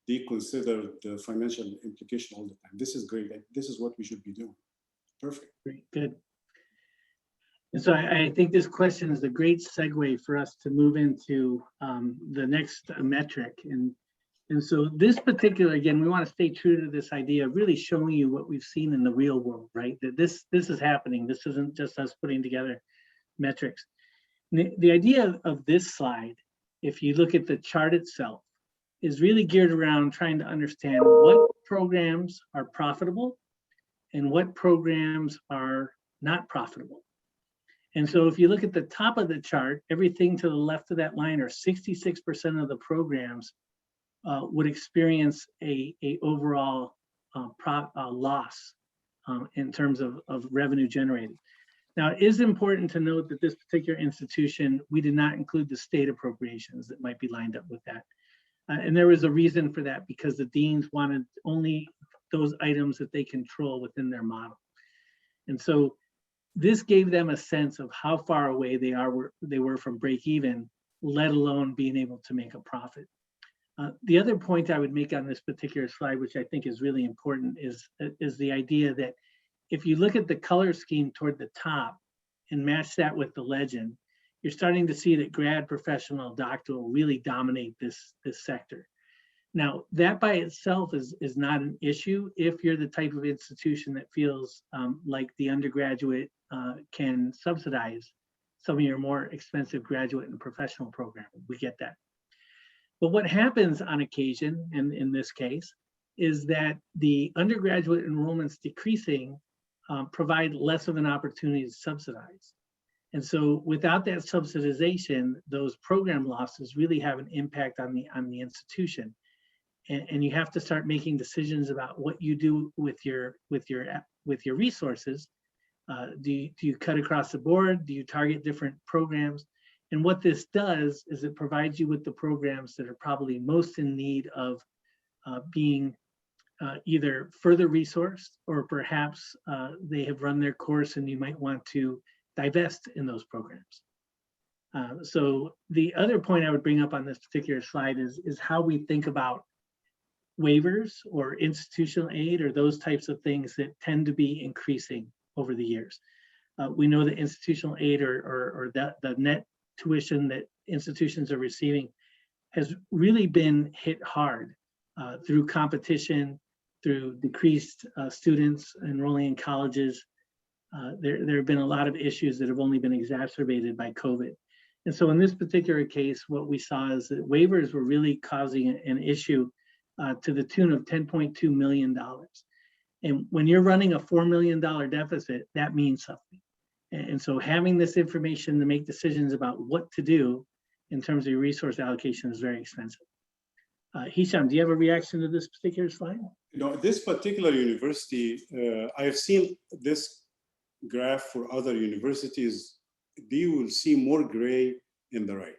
Speaker 4: they consider the financial implication all the time. This is great. This is what we should be doing. Perfect.
Speaker 3: Great, good. And so I think this question is a great segue for us to move into the next metric. And so this particular, again, we want to stay true to this idea of really showing you what we've seen in the real world, right? That this is happening. This isn't just us putting together metrics. The idea of this slide, if you look at the chart itself, is really geared around trying to understand what programs are profitable and what programs are not profitable. And so if you look at the top of the chart, everything to the left of that line, or 66% of the programs would experience a overall loss in terms of revenue generated. Now, it is important to note that this particular institution, we did not include the state appropriations that might be lined up with that. And there was a reason for that, because the deans wanted only those items that they control within their model. And so this gave them a sense of how far away they were from break even, let alone being able to make a profit. The other point I would make on this particular slide, which I think is really important, is the idea that if you look at the color scheme toward the top and match that with the legend, you're starting to see that grad, professional, doctoral really dominate this sector. Now, that by itself is not an issue if you're the type of institution that feels like the undergraduate can subsidize some of your more expensive graduate and professional programming. We get that. But what happens on occasion, and in this case, is that the undergraduate enrollments decreasing provide less of an opportunity to subsidize. And so without that subsidization, those program losses really have an impact on the institution. And you have to start making decisions about what you do with your resources. Do you cut across the board? Do you target different programs? And what this does is it provides you with the programs that are probably most in need of being either further resourced, or perhaps they have run their course and you might want to divest in those programs. So the other point I would bring up on this particular slide is how we think about waivers or institutional aid, or those types of things that tend to be increasing over the years. We know that institutional aid or the net tuition that institutions are receiving has really been hit hard through competition, through decreased students enrolling in colleges. There have been a lot of issues that have only been exacerbated by COVID. And so in this particular case, what we saw is that waivers were really causing an issue to the tune of $10.2 million. And when you're running a $4 million deficit, that means something. And so having this information to make decisions about what to do in terms of your resource allocation is very expensive. Hesham, do you have a reaction to this particular slide?
Speaker 4: You know, this particular university, I have seen this graph for other universities. You will see more gray in the right.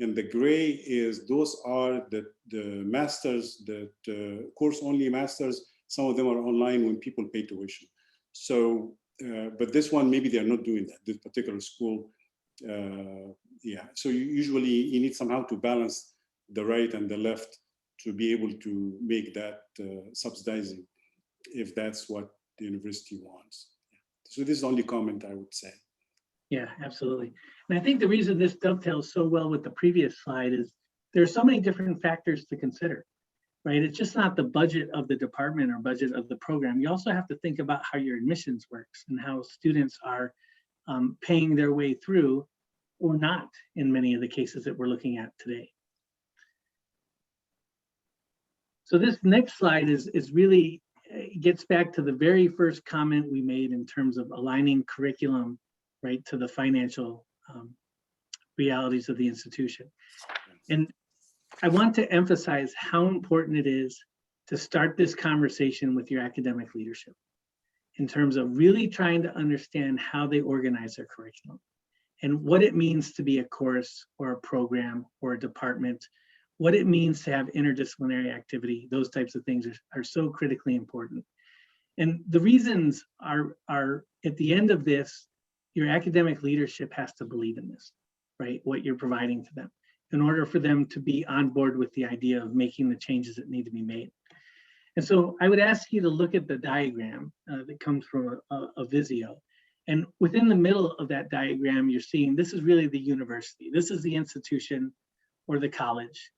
Speaker 4: And the gray is, those are the masters, the course-only masters. Some of them are online when people pay tuition. So, but this one, maybe they're not doing that, this particular school. Yeah, so usually you need somehow to balance the right and the left to be able to make that subsidizing, if that's what the university wants. So this is the only comment I would say.
Speaker 3: Yeah, absolutely. And I think the reason this dovetails so well with the previous slide is there's so many different factors to consider, right? It's just not the budget of the department or budget of the program. You also have to think about how your admissions works and how students are paying their way through or not in many of the cases that we're looking at today. So this next slide is really gets back to the very first comment we made in terms of aligning curriculum, right, to the financial realities of the institution. And I want to emphasize how important it is to start this conversation with your academic leadership in terms of really trying to understand how they organize their curriculum and what it means to be a course or a program or a department, what it means to have interdisciplinary activity. Those types of things are so critically important. And the reasons are at the end of this, your academic leadership has to believe in this, right? What you're providing to them in order for them to be on board with the idea of making the changes that need to be made. And so I would ask you to look at the diagram that comes from a Visio. And within the middle of that diagram, you're seeing this is really the university. This is the institution or the college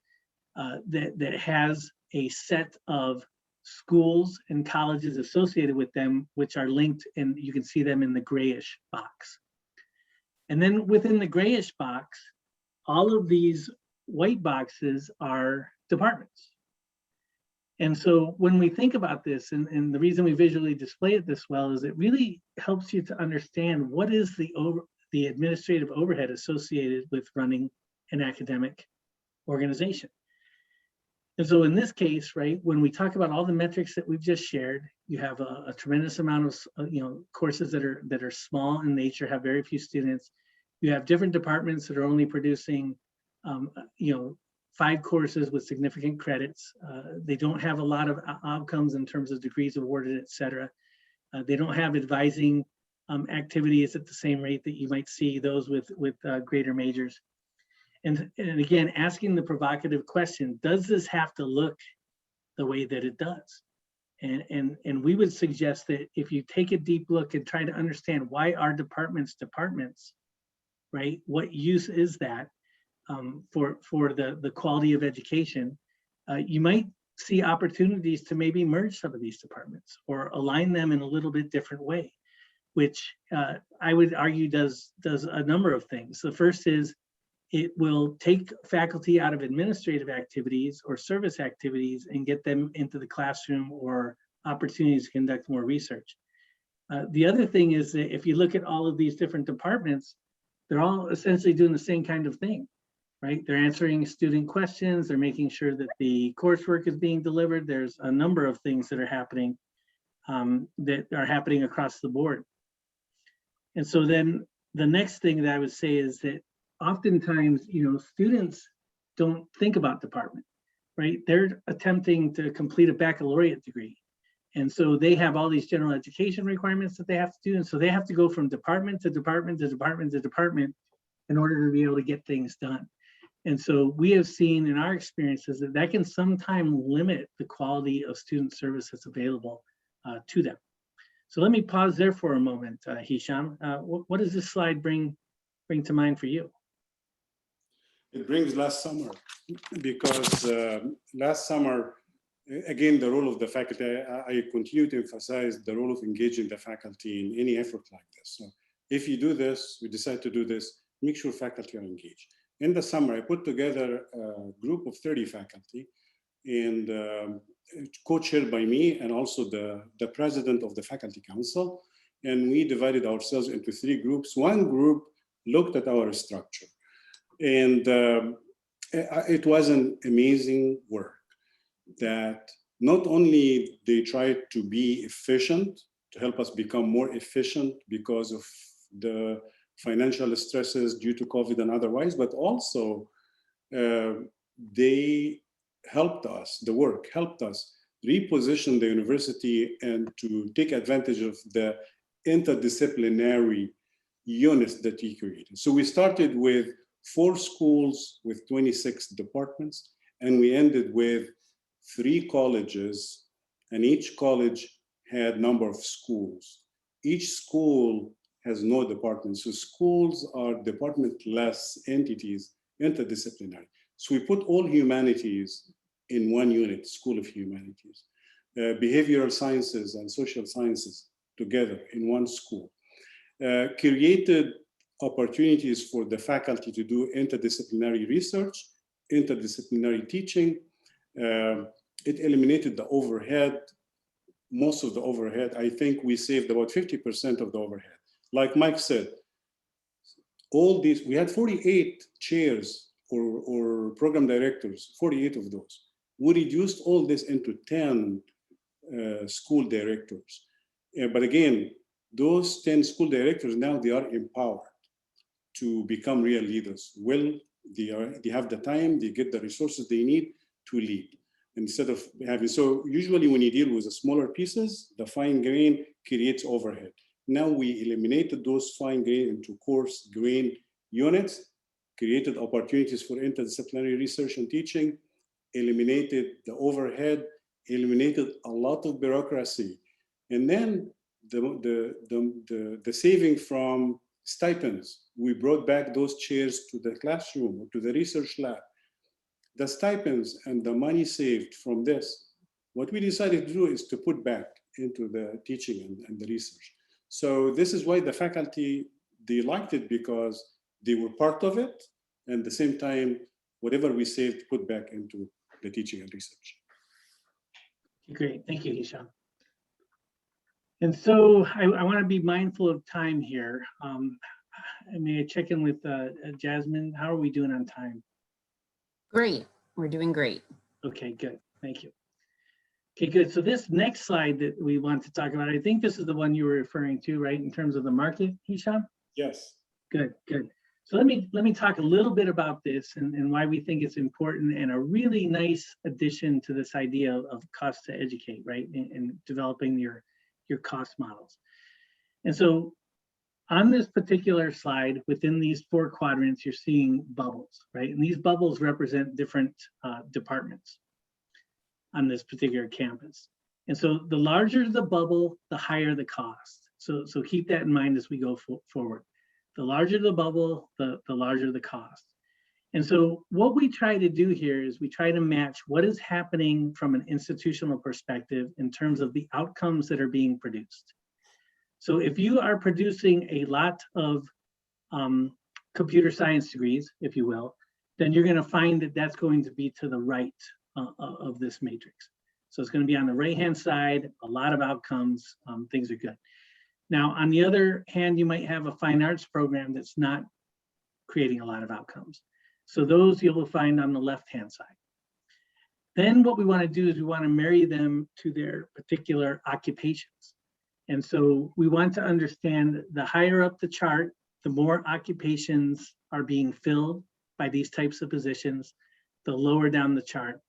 Speaker 3: that has a set of schools and colleges associated with them, which are linked, and you can see them in the grayish box. And then within the grayish box, all of these white boxes are departments. And so when we think about this, and the reason we visually display it this well is it really helps you to understand what is the administrative overhead associated with running an academic organization. And so in this case, right, when we talk about all the metrics that we've just shared, you have a tremendous amount of courses that are small in nature, have very few students. You have different departments that are only producing 5 courses with significant credits. They don't have a lot of outcomes in terms of degrees awarded, et cetera. They don't have advising activities at the same rate that you might see those with greater majors. And again, asking the provocative question, does this have to look the way that it does? And we would suggest that if you take a deep look and try to understand why are departments, right? What use is that for the quality of education? You might see opportunities to maybe merge some of these departments or align them in a little bit different way, which I would argue does a number of things. The first is it will take faculty out of administrative activities or service activities and get them into the classroom or opportunities to conduct more research. The other thing is that if you look at all of these different departments, they're all essentially doing the same kind of thing, right? They're answering student questions, they're making sure that the coursework is being delivered. There's a number of things that are happening across the board. And so then the next thing that I would say is that oftentimes, students don't think about department, right? They're attempting to complete a baccalaureate degree. And so they have all these general education requirements that they have to do. And so they have to go from department to department to department to department in order to be able to get things done. And so we have seen in our experiences that can sometimes limit the quality of student service that's available to them. So let me pause there for a moment, Hesham. What does this slide bring to mind for you?
Speaker 4: It brings last summer, because last summer, again, the role of the faculty, I continue to emphasize the role of engaging the faculty in any effort like this. So if you do this, we decide to do this, make sure faculty are engaged. In the summer, I put together a group of 30 faculty, and co-chaired by me and also the president of the faculty council. And we divided ourselves into 3 groups. One group looked at our structure, and it was an amazing work that not only they tried to be efficient, to help us become more efficient because of the financial stresses due to COVID and otherwise, but also they helped us, the work helped us reposition the university and to take advantage of the interdisciplinary units that he created. So we started with 4 schools with 26 departments, and we ended with 3 colleges, and each college had number of schools. Each school has no department. So schools are departmentless entities, interdisciplinary. So we put all humanities in one unit, School of Humanities, behavioral sciences and social sciences together in one school. Created opportunities for the faculty to do interdisciplinary research, interdisciplinary teaching. It eliminated the overhead, most of the overhead. I think we saved about 50% of the overhead. Like Mike said, all these, we had 48 chairs or program directors, 48 of those. We reduced all this into 10 school directors. But again, those 10 school directors, now they are empowered to become real leaders. Well, they have the time, they get the resources they need to lead. Instead of having, so usually when you deal with the smaller pieces, the fine grain creates overhead. Now we eliminated those fine grain into coarse grain units, created opportunities for interdisciplinary research and teaching, eliminated the overhead, eliminated a lot of bureaucracy. And then the saving from stipends, we brought back those chairs to the classroom or to the research lab. The stipends and the money saved from this, what we decided to do is to put back into the teaching and the research. So this is why the faculty, they liked it, because they were part of it, and at the same time, whatever we saved, put back into the teaching and research.
Speaker 3: Great, thank you, Hesham. And so I want to be mindful of time here. May I check in with Jasmine? How are we doing on time?
Speaker 1: Great, we're doing great.
Speaker 3: Okay, good, thank you. Okay, good. So this next slide that we want to talk about, I think this is the one you were referring to, right, in terms of the market, Hesham?
Speaker 4: Yes.
Speaker 3: Good, good. So let me talk a little bit about this and why we think it's important, and a really nice addition to this idea of cost to educate, right, in developing your cost models. And so on this particular slide, within these 4 quadrants, you're seeing bubbles, right? And these bubbles represent different departments on this particular campus. And so the larger the bubble, the higher the cost. So keep that in mind as we go forward. The larger the bubble, the larger the cost. And so what we try to do here is we try to match what is happening from an institutional perspective in terms of the outcomes that are being produced. So if you are producing a lot of computer science degrees, if you will, then you're going to find that that's going to be to the right of this matrix. So it's going to be on the right-hand side, a lot of outcomes, things are good. Now, on the other hand, you might have a fine arts program that's not creating a lot of outcomes. So those you will find on the left-hand side. Then what we want to do is we want to marry them to their particular occupations. And so we want to understand the higher up the chart, the more occupations are being filled by these types of positions, the lower down the chart,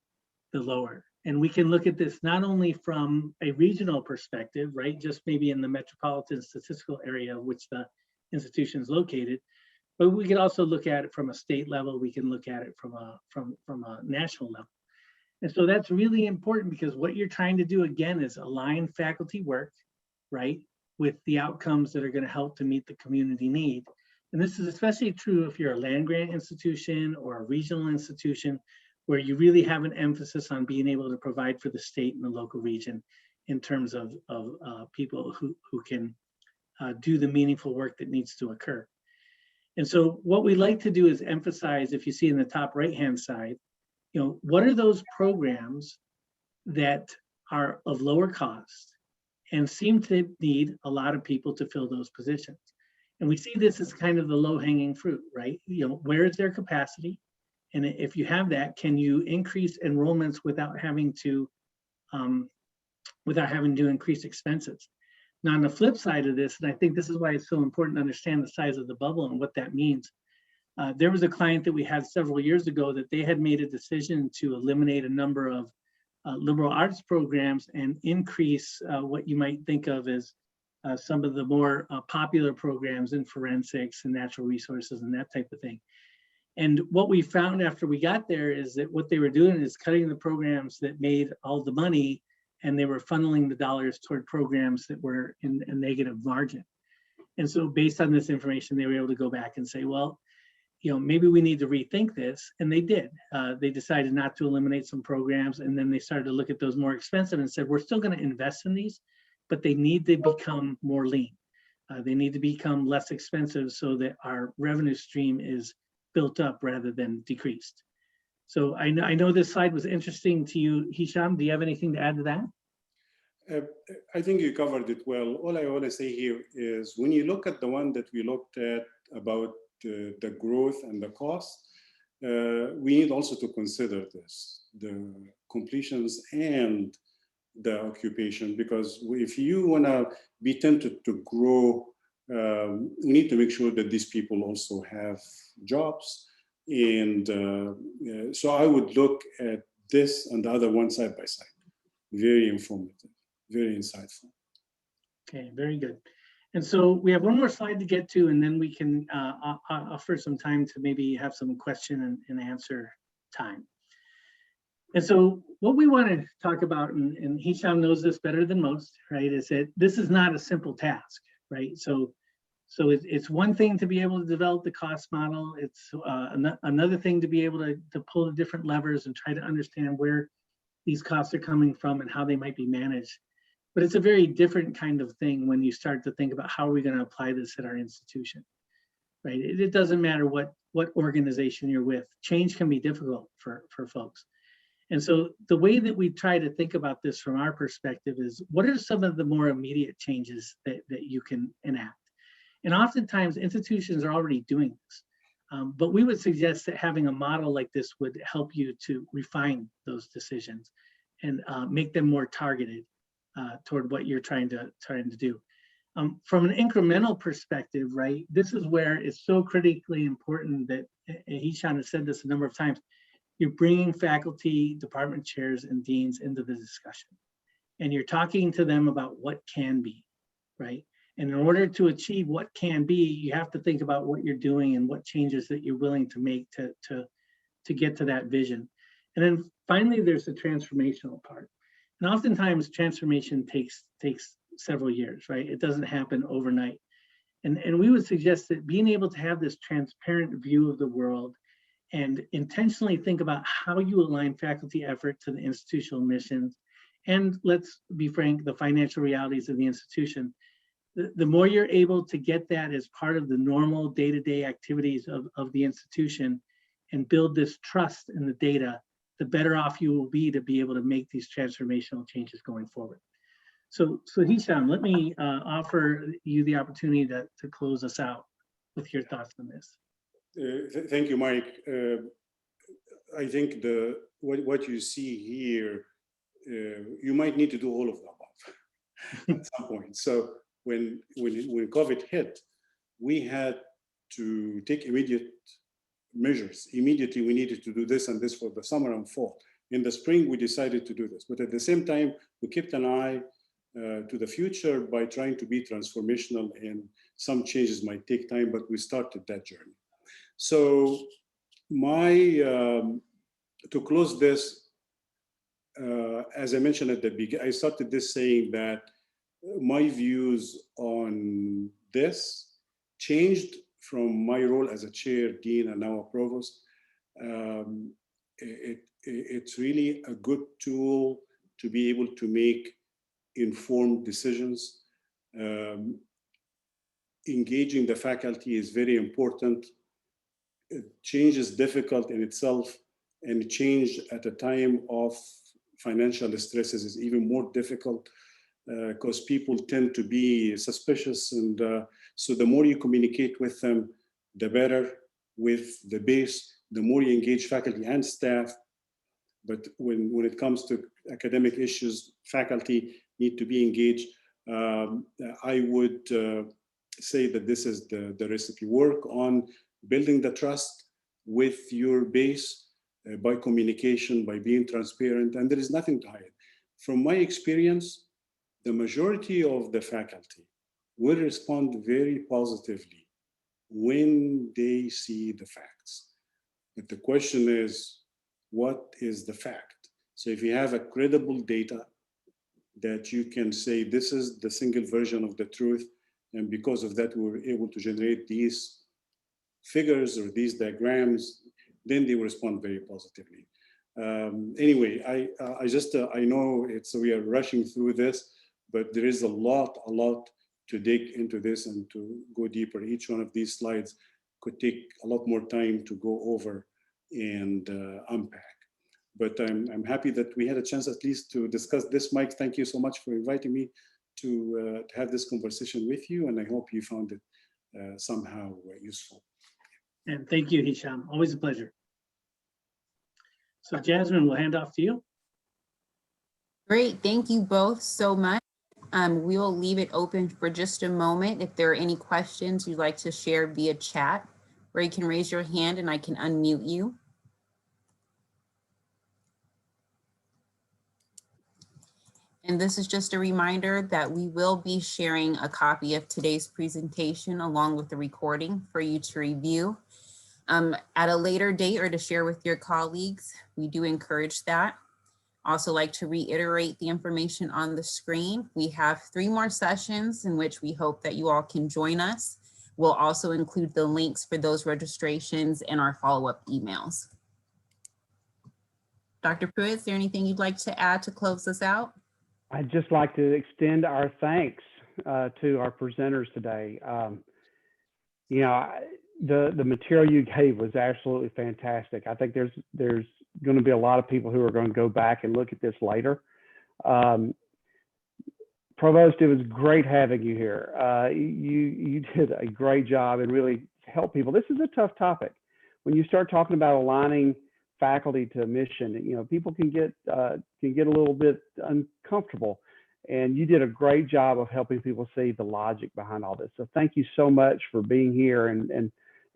Speaker 3: the lower. And we can look at this not only from a regional perspective, right, just maybe in the metropolitan statistical area of which the institution is located, but we can also look at it from a state level. We can look at it from a national level. And so that's really important, because what you're trying to do, again, is align faculty work, right, with the outcomes that are going to help to meet the community need. And this is especially true if you're a land grant institution or a regional institution, where you really have an emphasis on being able to provide for the state and the local region in terms of people who can do the meaningful work that needs to occur. And so what we like to do is emphasize, if you see in the top right-hand side, what are those programs that are of lower cost and seem to need a lot of people to fill those positions? And we see this as kind of the low-hanging fruit, right? Where is their capacity? And if you have that, can you increase enrollments without having to increase expenses? Now, on the flip side of this, and I think this is why it's so important to understand the size of the bubble and what that means. There was a client that we had several years ago that they had made a decision to eliminate a number of liberal arts programs and increase what you might think of as some of the more popular programs in forensics and natural resources and that type of thing. And what we found after we got there is that what they were doing is cutting the programs that made all the money, and they were funneling the dollars toward programs that were in a negative margin. And so based on this information, they were able to go back and say, well, maybe we need to rethink this. And they did. They decided not to eliminate some programs. And then they started to look at those more expensive and said, we're still going to invest in these, but they need to become more lean. They need to become less expensive so that our revenue stream is built up rather than decreased. So I know this slide was interesting to you, Hesham. Do you have anything to add to that?
Speaker 4: I think you covered it well. All I want to say here is when you look at the one that we looked at about the growth and the cost, we need also to consider this, the completions and the occupation, because if you want to be tempted to grow, we need to make sure that these people also have jobs. And so I would look at this and the other one side by side. Very informative, very insightful.
Speaker 3: Okay, very good. And so we have one more slide to get to, and then we can offer some time to maybe have some question and answer time. And so what we want to talk about, and Hesham knows this better than most, right, is that this is not a simple task, right? So it's one thing to be able to develop the cost model. It's another thing to be able to pull the different levers and try to understand where these costs are coming from and how they might be managed. But it's a very different kind of thing when you start to think about how are we going to apply this at our institution, right? It doesn't matter what organization you're with. Change can be difficult for folks. And so the way that we try to think about this from our perspective is, what are some of the more immediate changes that you can enact? And oftentimes institutions are already doing this, but we would suggest that having a model like this would help you to refine those decisions and make them more targeted toward what you're trying to do. From an incremental perspective, right, this is where it's so critically important that Hesham has said this a number of times. You're bringing faculty, department chairs, and deans into the discussion. And you're talking to them about what can be, right? And in order to achieve what can be, you have to think about what you're doing and what changes that you're willing to make to get to that vision. And then finally, there's the transformational part. And oftentimes transformation takes several years, right? It doesn't happen overnight. And we would suggest that being able to have this transparent view of the world and intentionally think about how you align faculty effort to the institutional missions, and let's be frank, the financial realities of the institution. The more you're able to get that as part of the normal day-to-day activities of the institution and build this trust in the data, the better off you will be to be able to make these transformational changes going forward. So Hesham, let me offer you the opportunity to close us out with your thoughts on this.
Speaker 4: Thank you, Mike. I think what you see here, you might need to do all of the above at some point. So when COVID hit, we had to take immediate measures. Immediately, we needed to do this and this for the summer and fall. In the spring, we decided to do this. But at the same time, we kept an eye to the future by trying to be transformational, and some changes might take time, but we started that journey. So to close this, as I mentioned at the beginning, I started this saying that my views on this changed from my role as a chair, dean, and now a provost. It's really a good tool to be able to make informed decisions. Engaging the faculty is very important. Change is difficult in itself, and change at a time of financial stresses is even more difficult because people tend to be suspicious. And so the more you communicate with them, the better with the base, the more you engage faculty and staff. But when it comes to academic issues, faculty need to be engaged. I would say that this is the recipe. Work on building the trust with your base by communication, by being transparent, and there is nothing to hide. From my experience, the majority of the faculty will respond very positively when they see the facts. But the question is, what is the fact? So if you have a credible data that you can say, this is the single version of the truth, and because of that, we were able to generate these figures or these diagrams, then they will respond very positively. Anyway, I know we are rushing through this, but there is a lot to dig into this and to go deeper. Each one of these slides could take a lot more time to go over and unpack. But I'm happy that we had a chance at least to discuss this. Mike, thank you so much for inviting me to have this conversation with you, and I hope you found it somehow useful.
Speaker 3: And thank you, Hesham. Always a pleasure. So Jasmine, we'll hand off to you.
Speaker 1: Great, thank you both so much. We will leave it open for just a moment. If there are any questions you'd like to share via chat, where you can raise your hand and I can unmute you. And this is just a reminder that we will be sharing a copy of today's presentation along with the recording for you to review at a later date or to share with your colleagues. We do encourage that. Also like to reiterate the information on the screen. We have 3 more sessions in which we hope that you all can join us. We'll also include the links for those registrations in our follow-up emails. Dr. Pruitt, is there anything you'd like to add to close this out?
Speaker 2: I'd just like to extend our thanks to our presenters today. You know, the material you gave was absolutely fantastic. I think there's going to be a lot of people who are going to go back and look at this later. Provost, it was great having you here. You did a great job and really helped people. This is a tough topic. When you start talking about aligning faculty to mission, you know, people can get a little bit uncomfortable, and you did a great job of helping people see the logic behind all this. So thank you so much for being here, and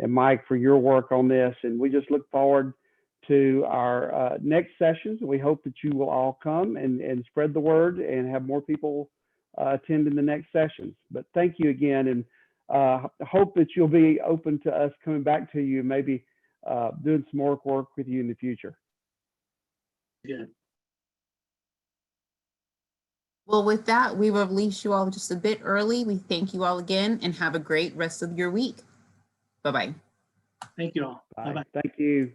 Speaker 2: Mike, for your work on this. And we just look forward to our next sessions. We hope that you will all come and spread the word and have more people attend in the next sessions. But thank you again, and hope that you'll be open to us coming back to you, maybe doing some more work with you in the future.
Speaker 3: Yeah.
Speaker 1: Well, with that, we will release you all just a bit early. We thank you all again and have a great rest of your week. Bye-bye.
Speaker 3: Thank you all.
Speaker 2: Bye.
Speaker 3: Bye-bye.
Speaker 2: Thank you.